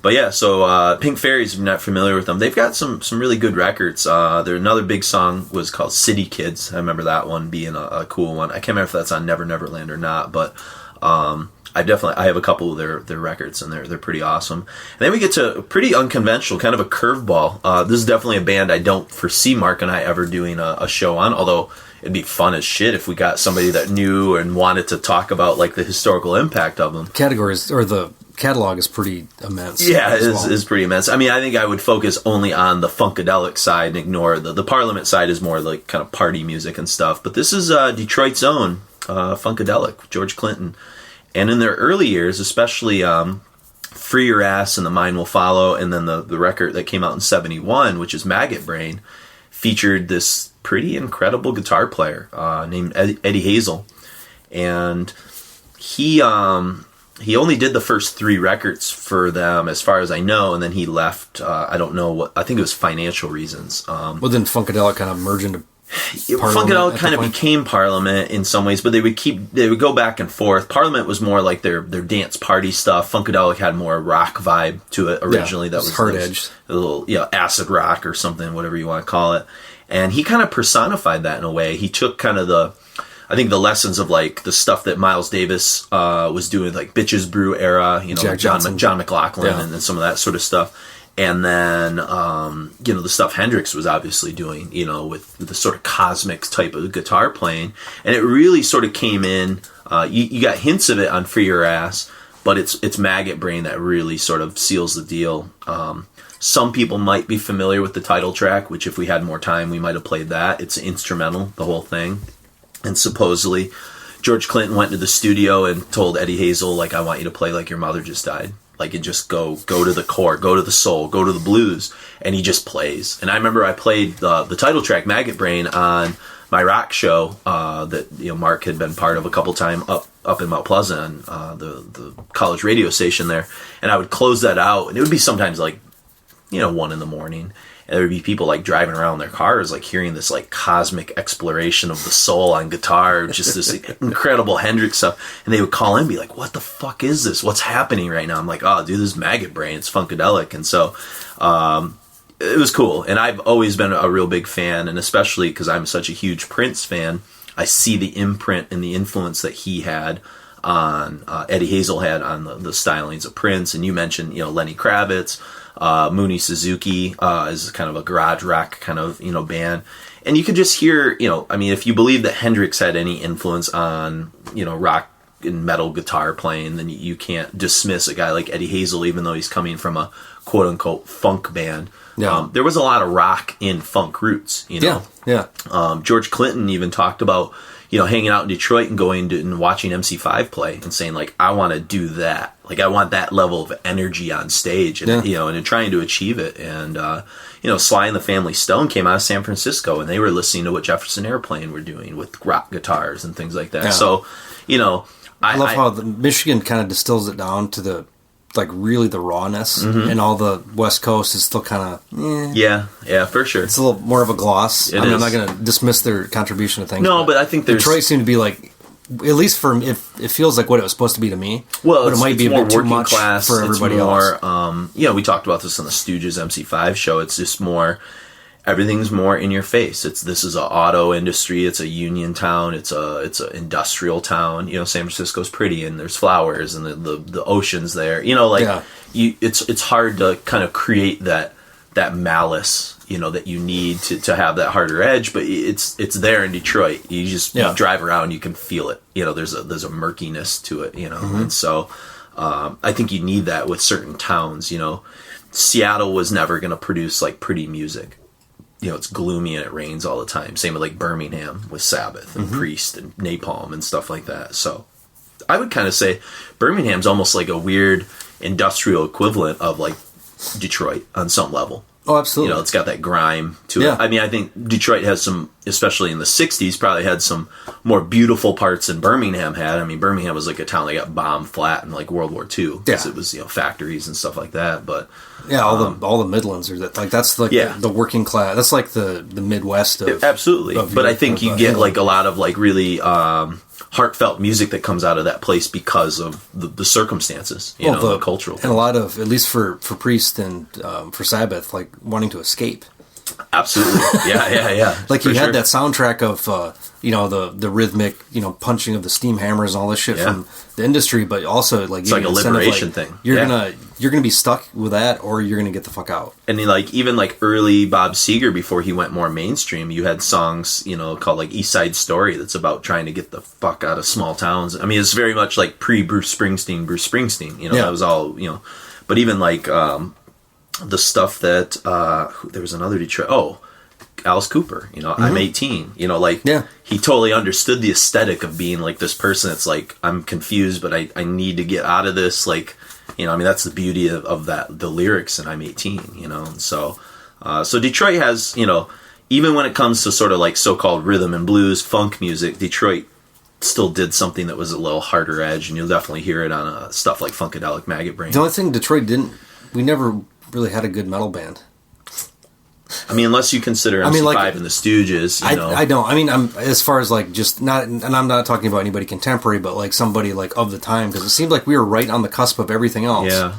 But yeah, so Pink Fairies, if you're not familiar with them, they've got some really good records. Another big song was called City Kids. I remember that one being a cool one. I can't remember if that's on Never Neverland or not, but I have a couple of their records, and they're pretty awesome. And then we get to a pretty unconventional, kind of a curveball. This is definitely a band I don't foresee Mark and I ever doing a show on, although it'd be fun as shit if we got somebody that knew and wanted to talk about like the historical impact of them. Categories, or the catalog, is pretty immense. Yeah, it is pretty immense. I mean, I think I would focus only on the funkadelic side and ignore the Parliament side is more like kind of party music and stuff. But this is Detroit's own funkadelic, George Clinton. And in their early years, especially Free Your Ass and The Mind Will Follow, and then the record that came out in 71, which is Maggot Brain, featured this pretty incredible guitar player named Eddie Hazel. And he only did the first 3 records for them, as far as I know, and then he left. I don't know what. I think it was financial reasons. Well, then Funkadelic kind of merged into Funkadelic kind of became Parliament in some ways, but they would go back and forth. Parliament was more like their dance party stuff. Funkadelic had more rock vibe to it originally. That was hard edged, a little acid rock or something, whatever you want to call it. And he kind of personified that in a way. He took kind of the lessons of like the stuff that Miles Davis was doing, like Bitches Brew era, John McLaughlin and some of that sort of stuff. And then, the stuff Hendrix was obviously doing, with the sort of cosmic type of guitar playing. And it really sort of came in, you got hints of it on Free Your Ass, but it's Maggot Brain that really sort of seals the deal. Some people might be familiar with the title track, which if we had more time, we might have played that. It's instrumental, the whole thing. And supposedly, George Clinton went to the studio and told Eddie Hazel, like, I want you to play like your mother just died. Like, and just go to the core, go to the soul, go to the blues. And he just plays. And I remember I played the title track, Maggot Brain, on my rock show that Mark had been part of a couple times up in Mount Pleasant, the college radio station there. And I would close that out. And it would be sometimes like, 1 in the morning. And there would be people like driving around their cars, like hearing this like cosmic exploration of the soul on guitar, just this incredible Hendrix stuff. And they would call in and be like, what the fuck is this? What's happening right now? I'm like, oh, dude, this is Maggot Brain. It's funkadelic. And so it was cool. And I've always been a real big fan. And especially because I'm such a huge Prince fan, I see the imprint and the influence that he had on, Eddie Hazel had on the stylings of Prince. And you mentioned, Lenny Kravitz. Mooney Suzuki is kind of a garage rock kind of band, and you could just hear if you believe that Hendrix had any influence on rock in metal guitar playing, then you can't dismiss a guy like Eddie Hazel, even though he's coming from a quote unquote funk band. Yeah. There was a lot of rock in funk roots, you know. Yeah. George Clinton even talked about, you know, hanging out in Detroit and going to and watching MC5 play and saying, like, I want to do that. Like, I want that level of energy on stage, and you know, and trying to achieve it. And you know, Sly and the Family Stone came out of San Francisco, and they were listening to what Jefferson Airplane were doing with rock guitars and things like that. Yeah. So, you know, I love how the Michigan kind of distills it down to the, like, really the rawness, and all the West Coast is still kind of, yeah, for sure. It's a little more of a gloss. I'm not going to dismiss their contribution to things. No, but I think there's... Detroit seemed to be like, at least for it feels like what it was supposed to be to me. Well, but it might be a more bit too working much class for everybody else. Yeah, we talked about this on the Stooges MC5 show. It's just more... Everything's more in your face. This is an auto industry. It's a union town. It's an industrial town. You know, San Francisco's pretty, and there's flowers, and the ocean's there. You know, like it's hard to kind of create that malice, you know, that you need to have that harder edge. But it's there in Detroit. You just you drive around, you can feel it. You know, there's a murkiness to it. You know, and so I think you need that with certain towns. You know, Seattle was never going to produce like pretty music. You know, it's gloomy and it rains all the time. Same with like Birmingham with Sabbath and Priest and Napalm and stuff like that. So I would kind of say Birmingham's almost like a weird industrial equivalent of like Detroit on some level. Oh, absolutely. You know, it's got that grime to it. I mean, I think Detroit has some, especially in the 60s, probably had some more beautiful parts than Birmingham had. I mean, Birmingham was like a town that got bombed flat in like World War II. Because it was, you know, factories and stuff like that. But all the Midlands are that, like, that's like the working class. That's like the Midwest of absolutely. But I think you get like a lot of like really heartfelt music that comes out of that place because of the circumstances, you know, the cultural things. And a lot of, at least for Priest and for Sabbath, like wanting to escape. Absolutely. Yeah. Like you had that soundtrack of, you know, the rhythmic, you know, punching of the steam hammers and all this shit from the industry, but also like it's like a liberation thing. You're gonna be stuck with that, or you're gonna get the fuck out. And like even like early Bob Seger, before he went more mainstream, you had songs, you know, called like East Side Story that's about trying to get the fuck out of small towns. I mean, it's very much like pre-Bruce Springsteen. You know, that was all, you know. But even like the stuff that there was another Detroit. Alice Cooper, you know, I'm 18, you know, like he totally understood the aesthetic of being like this person. It's like, I'm confused, but I need to get out of this. Like, you know, I mean, that's the beauty of that, the lyrics, and I'm 18, you know? And so Detroit has, you know, even when it comes to sort of like so-called rhythm and blues, funk music, Detroit still did something that was a little harder edge, and you'll definitely hear it on stuff like Funkadelic Maggot Brain. The only thing Detroit we never really had a good metal band. I mean, unless you consider MC5 and the Stooges, you know. I don't. I mean, I'm as far as like just not, and I'm not talking about anybody contemporary, but like somebody like of the time, because it seemed like we were right on the cusp of everything else. Yeah.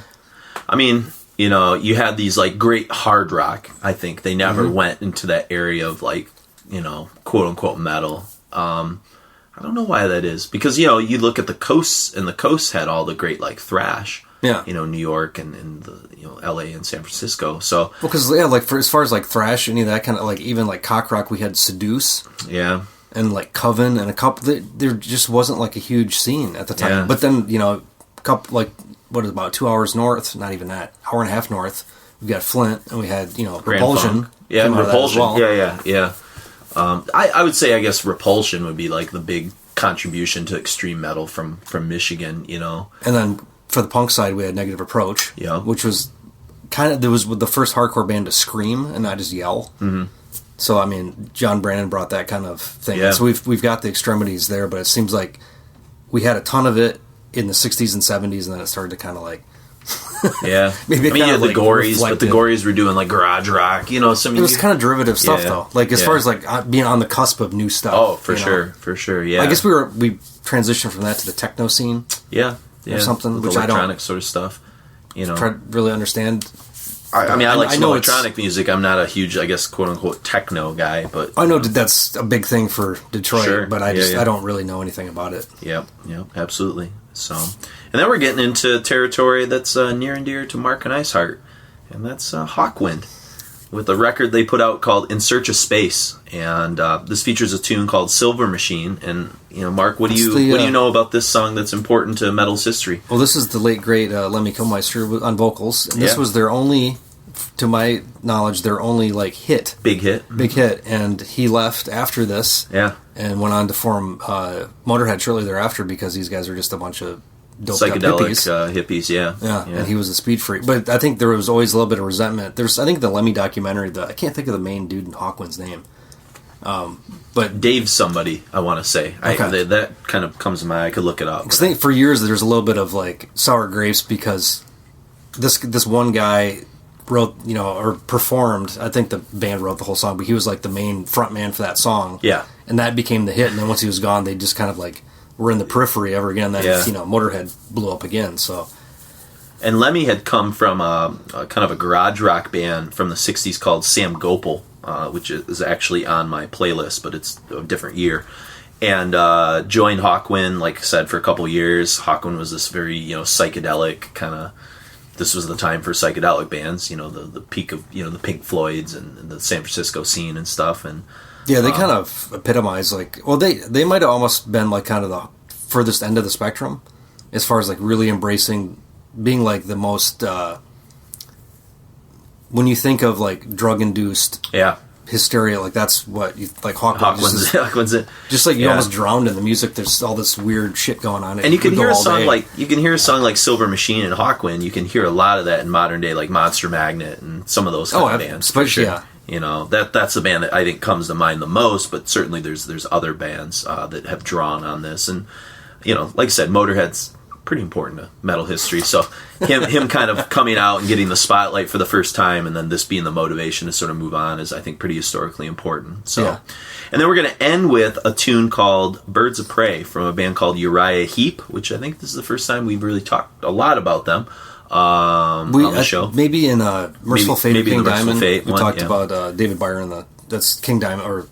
I mean, you know, you had these like great hard rock. I think they never went into that area of like, you know, quote unquote metal. I don't know why that is, because, you know, you look at the coasts, and the coasts had all the great like thrash. Yeah, you know, New York and the, you know, L.A. and San Francisco. So, well, because like as far as like thrash, any of that kind of like, even like cock rock, we had Seduce, and like Coven and a couple. There just wasn't like a huge scene at the time. Yeah. But then, you know, a couple, like what is about 2 hours north, not even that, hour and a half north, we got Flint, and we had, you know, Repulsion. Repulsion. Yeah. I would say, I guess Repulsion would be like the big contribution to extreme metal from Michigan, you know, and then. For the punk side, we had Negative Approach, which was there was the first hardcore band to scream and not just yell. Mm-hmm. So, I mean, John Brannon brought that kind of thing. Yeah. So we've got the extremities there, but it seems like we had a ton of it in the 60s and 70s, and then it started to kind of like... Maybe you had the like Gories, but the Gories were doing like garage rock, you know. It was kind of derivative stuff, though. Like, as far as like being on the cusp of new stuff. Oh, for sure, yeah. I guess we transitioned from that to the techno scene. Or something, which I don't... electronic sort of stuff, you know. Try to really understand. I mean, I like some electronic music. I'm not a huge, I guess, quote-unquote, techno guy, but... I know that's a big thing for Detroit, but I don't really know anything about it. Yep, absolutely. So, and then we're getting into territory that's near and dear to Mark and I's heart, and that's Hawkwind, with a record they put out called In Search of Space, and this features a tune called Silver Machine. And Mark, what do you know about this song that's important to metal's history? Well, this is the late great Lemmy Kilmister on vocals, and this was their only, to my knowledge, their only hit. Big hit. And he left after this. Yeah. And went on to form Motorhead shortly thereafter, because these guys are just a bunch of doped psychedelic hippies. Yeah. And he was a speed freak. But I think there was always a little bit of resentment. I think the Lemmy documentary, I can't think of the main dude in Hawkwind's name. But Dave somebody, I want to say. Okay. That kind of comes to mind. I could look it up. Because I think for years there's a little bit of sour grapes, because this one guy wrote, or performed. I think the band wrote the whole song, but he was the main front man for that song. Yeah. And that became the hit. And then once he was gone, they just kind of were in the periphery ever again. Then Motorhead blew up again. So. And Lemmy had come from a kind of a garage rock band from the 60s called Sam Gopal, which is actually on my playlist, but it's a different year. And joined Hawkwind, like I said, for a couple years. Hawkwind was this very, psychedelic kind of... This was the time for psychedelic bands, the peak of, the Pink Floyds and the San Francisco scene and stuff. And yeah, they kind of epitomize, they might have almost been, kind of the furthest end of the spectrum as far as, really embracing being, the most, when you think of, drug-induced hysteria, that's what you, Hawkwind's it. Just you almost drowned in the music. There's all this weird shit going on. And you can hear a song like Silver Machine and Hawkwind. You can hear a lot of that in modern day, like Monster Magnet and some of those kind of bands. Especially, yeah. That's the band that I think comes to mind the most, but certainly there's other bands that have drawn on this. And, like I said, Motorhead's pretty important to metal history. So him kind of coming out and getting the spotlight for the first time, and then this being the motivation to sort of move on, is, I think, pretty historically important. So, yeah. And then we're going to end with a tune called Birds of Prey from a band called Uriah Heep, which I think this is the first time we've really talked a lot about them on the show. Maybe in Merciful Fate, maybe King Merciful Diamond, Fate we one, talked about David Byron. That's King Diamond, or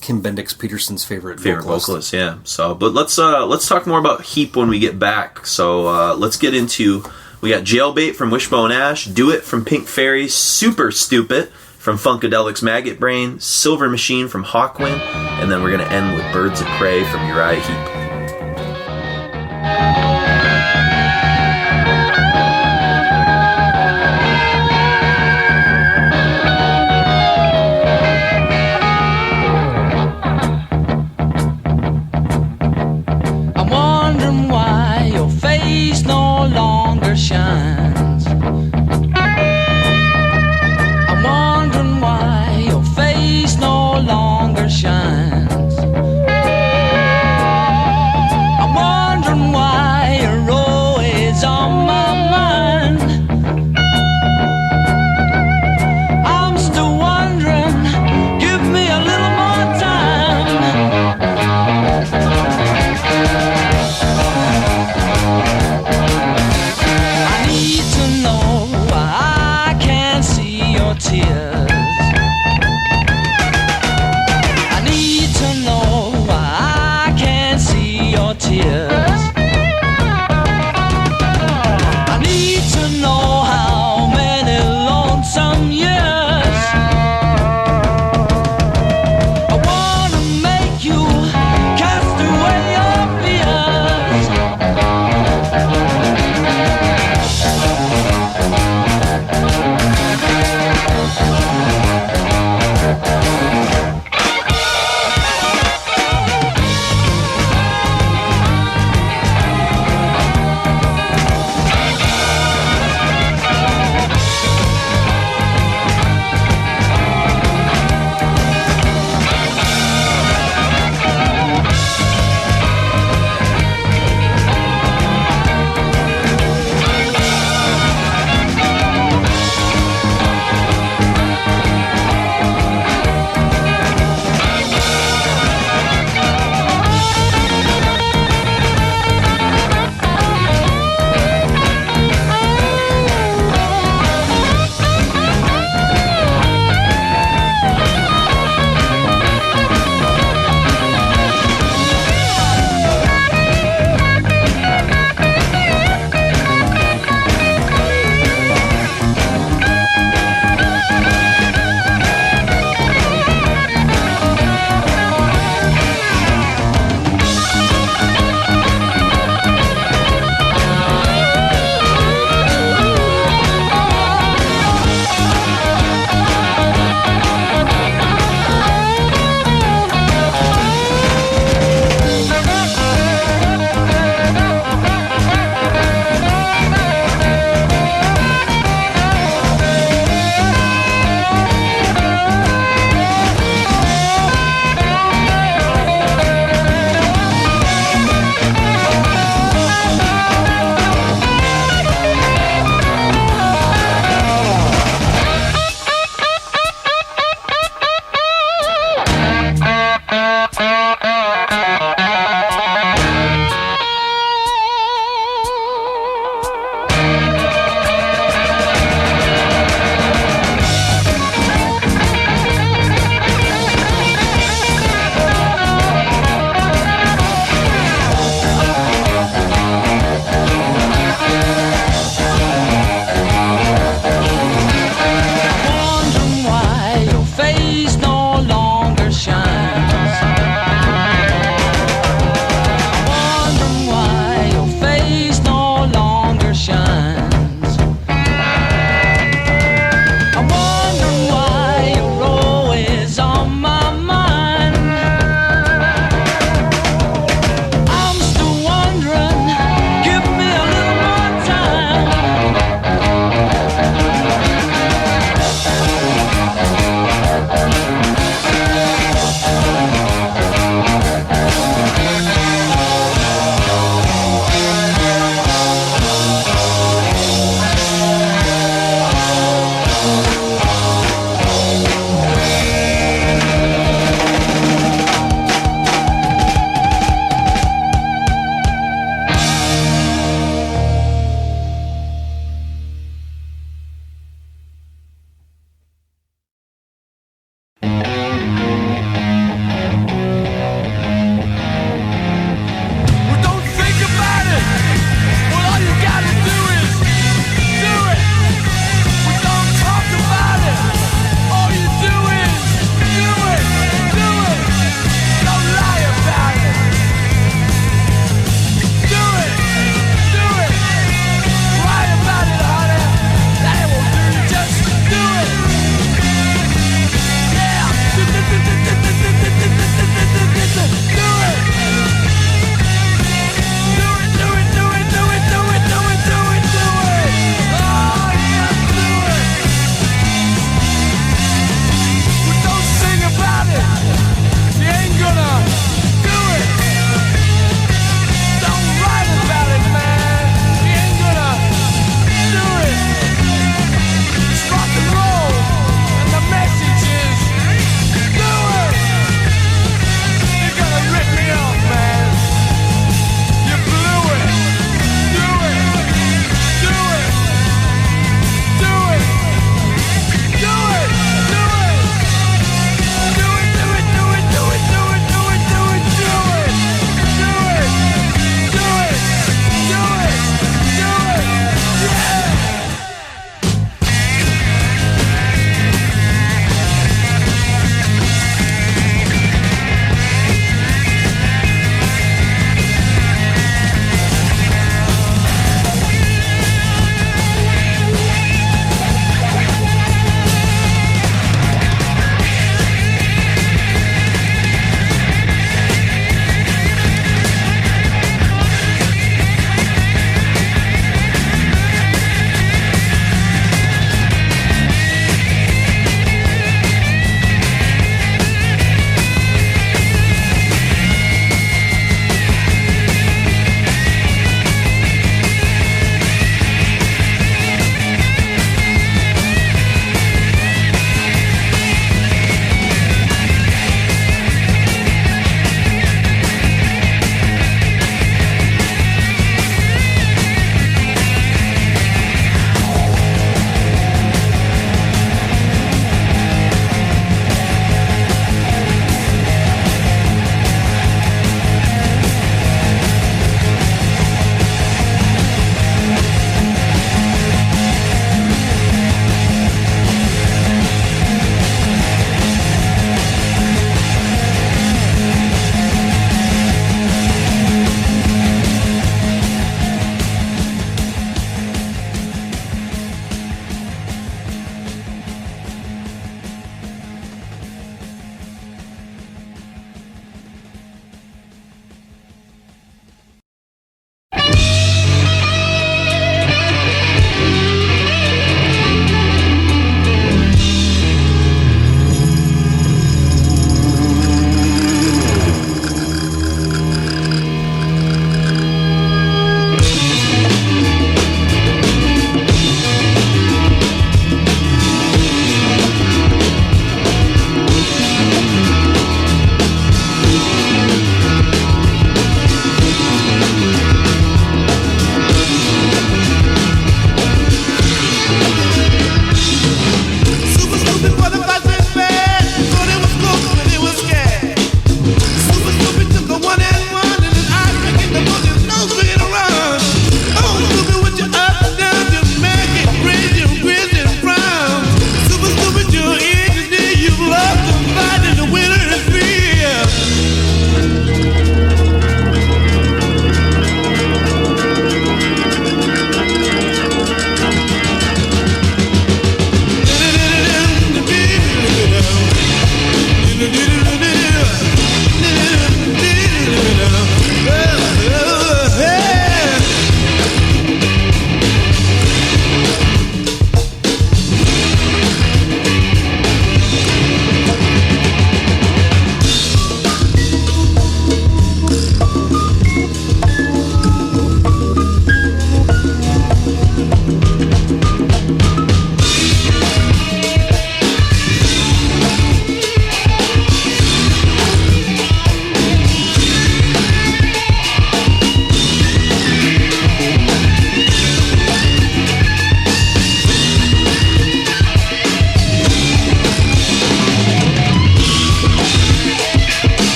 Kim Bendix Peterson's favorite vocalist. Yeah. So, but let's talk more about Heap when we get back. So let's get into, we got Jailbait from Wishbone Ash, Do It from Pink Fairy, Super Stupid from Funkadelic's Maggot Brain, Silver Machine from Hawkwind, and then we're going to end with Birds of Prey from Uriah Heep. No longer shines. I'm wondering why your face no longer shines. I'm wondering why you're always on my mind. I'm still wondering, give me a little more time. I need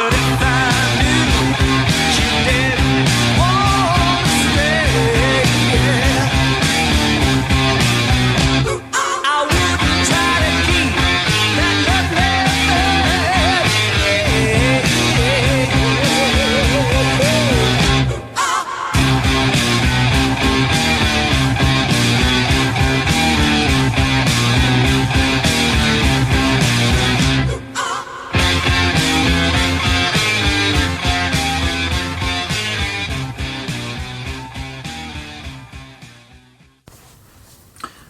But if I knew you didn't want to stay, I wouldn't try to keep that love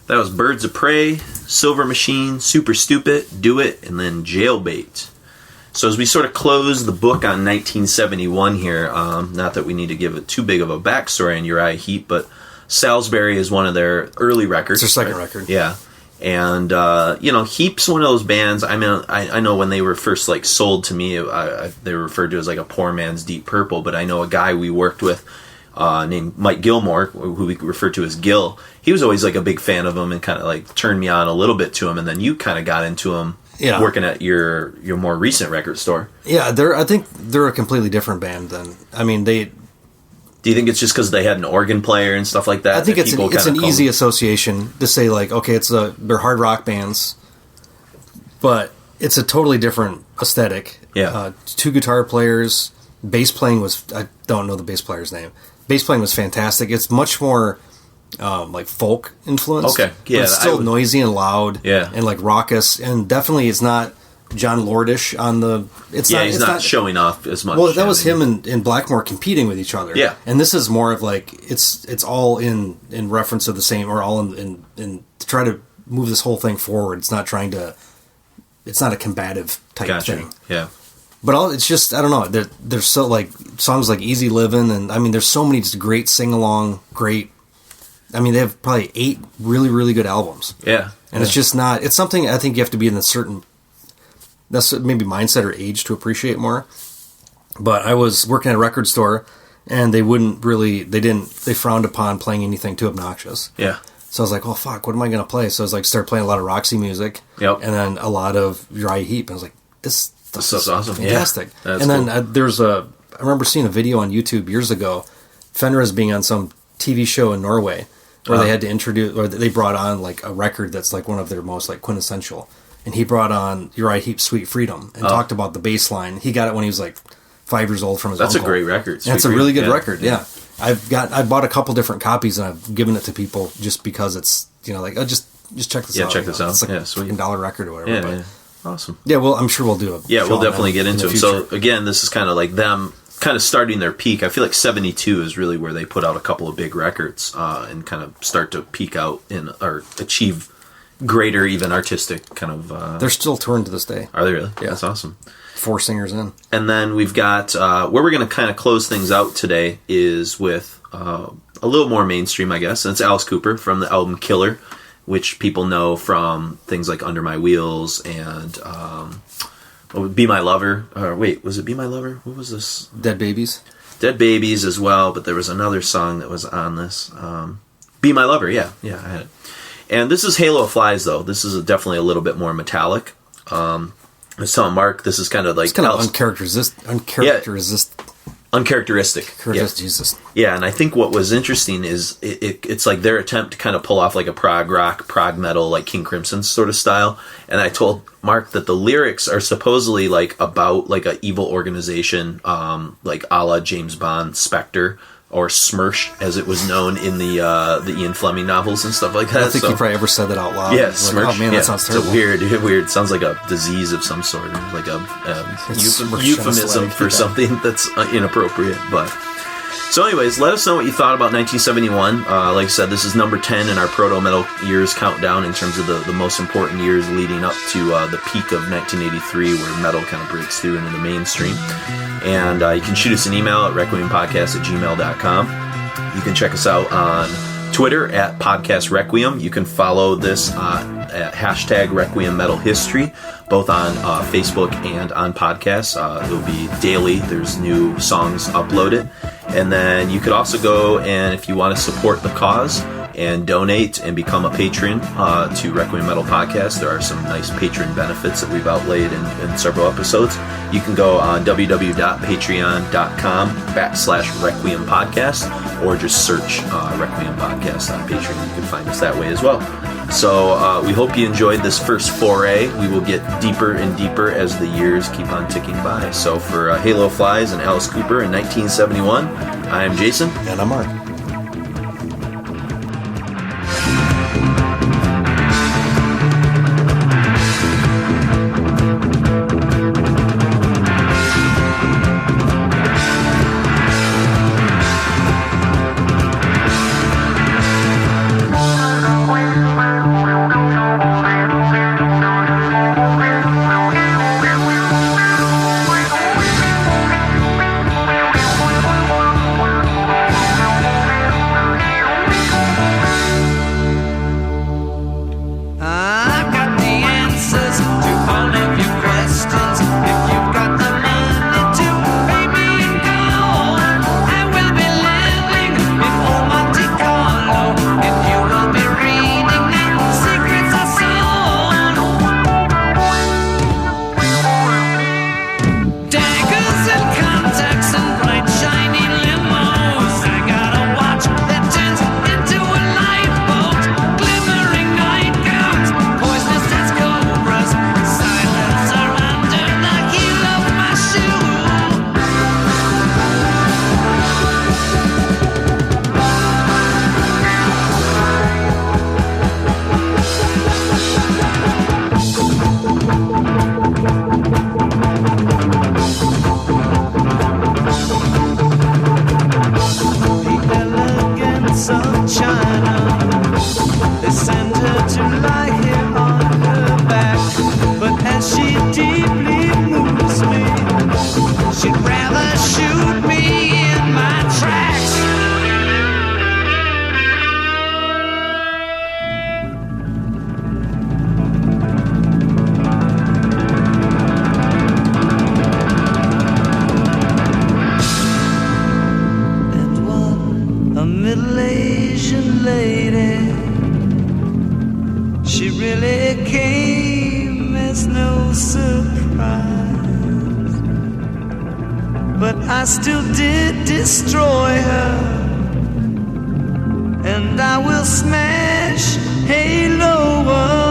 That was Birds of Prey, Silver Machine, Super Stupid, Do It, and then Jailbait. So as we sort of close the book on 1971 here, not that we need to give it too big of a backstory on Uriah Heep, but Salisbury is one of their early records. It's their second record. Yeah. And, Heap's one of those bands, I mean, I know when they were first, like, sold to me, they were referred to as, like, a poor man's Deep Purple, but I know a guy we worked with named Mike Gilmore, who we refer to as Gil. He was always, like, a big fan of him and kind of, like, turned me on a little bit to him, and then you kind of got into him working at your more recent record store. Yeah, I think they're a completely different band than, I mean, Do you think it's just because they had an organ player and stuff like that? I think it's an easy association to say, like, okay, they're hard rock bands, but it's a totally different aesthetic. Yeah. 2 guitar players, bass playing I don't know the bass player's name. Bass playing was fantastic. It's much more like folk influenced. Okay, yeah, but it's still noisy and loud. Yeah. And like raucous, and definitely it's not John Lordish on the. He's not showing off as much. Well, that was him and Blackmore competing with each other. Yeah, and this is more of like it's all in reference to the same, or all in to try to move this whole thing forward. It's not trying to. It's not a combative type thing. Yeah. But it's just, I don't know, there's so, like, songs like Easy Livin', and, I mean, there's so many just great sing-along, they have probably 8 really, really good albums. Yeah. And it's just not, it's something I think you have to be in a certain, that's maybe mindset or age to appreciate more. But I was working at a record store, and they frowned upon playing anything too obnoxious. Yeah. So I was like, well, fuck, what am I going to play? So I was like, start playing a lot of Roxy music. Yep. And then a lot of Uriah Heep. And I was like, this is awesome. Fantastic. Yeah, and then I remember seeing a video on YouTube years ago, Fenriz being on some TV show in Norway, where they had to introduce, or they brought on like a record that's like one of their most like quintessential. And he brought on Uriah Heep's Sweet Freedom and talked about the bass line. He got it when he was like 5 years old from his uncle. That's a great record. That's a really good record, yeah. I bought a couple different copies and I've given it to people just because it's, like, oh, just check this out. Yeah, check this out. It's like sweet. a $1 record or whatever. Yeah. Awesome. Yeah, well, I'm sure we'll do it. Yeah, we'll definitely get into them. So, again, this is kind of like them kind of starting their peak. I feel like 72 is really where they put out a couple of big records and kind of start to peak out or achieve greater, even artistic kind of... They're still touring to this day. Are they really? Yeah. That's awesome. 4 singers in. And then we've got... where we're going to kind of close things out today is with a little more mainstream, I guess. And it's Alice Cooper from the album Killer, which people know from things like Under My Wheels and Be My Lover. Or wait, was it Be My Lover? What was this? Dead Babies. Dead Babies as well, but there was another song that was on this. Be My Lover, yeah, I had it. And this is Halo of Flies, though. This is definitely a little bit more metallic. I was telling Mark, this is kind of like... It's kind of uncharacteristic. Jesus. Yeah, and I think what was interesting is it's like their attempt to kind of pull off like a prog rock, prog metal, like King Crimson sort of style. And I told Mark that the lyrics are supposedly like about like a evil organization, like a la James Bond, Spectre, or Smersh, as it was known in the Ian Fleming novels and stuff like that. I don't think you probably ever said that out loud. Yeah, Smersh. Like, oh man, that sounds terrible. It's weird. It sounds like a disease of some sort, like a euphemism for something that's inappropriate. But so, anyways, let us know what you thought about 1971. Like I said, this is number 10 in our Proto-Metal Years countdown in terms of the most important years leading up to the peak of 1983, where metal kind of breaks through into the mainstream. And you can shoot us an email at requiempodcast@gmail.com. You can check us out on Twitter at Podcast Requiem. You can follow this at hashtag Requiem Metal History, both on Facebook and on podcasts. It'll be daily. There's new songs uploaded. And then you could also go, and if you want to support the cause and donate and become a patron to Requiem Metal Podcast. There are some nice patron benefits that we've outlaid in several episodes. You can go on www.patreon.com/Requiem Podcast, or just search Requiem Podcast on Patreon. You can find us that way as well. So we hope you enjoyed this first foray. We will get deeper and deeper as the years keep on ticking by. So for Halo Flies and Alice Cooper in 1971, I am Jason. And I'm Mark. But I still did destroy her, and I will smash Halo.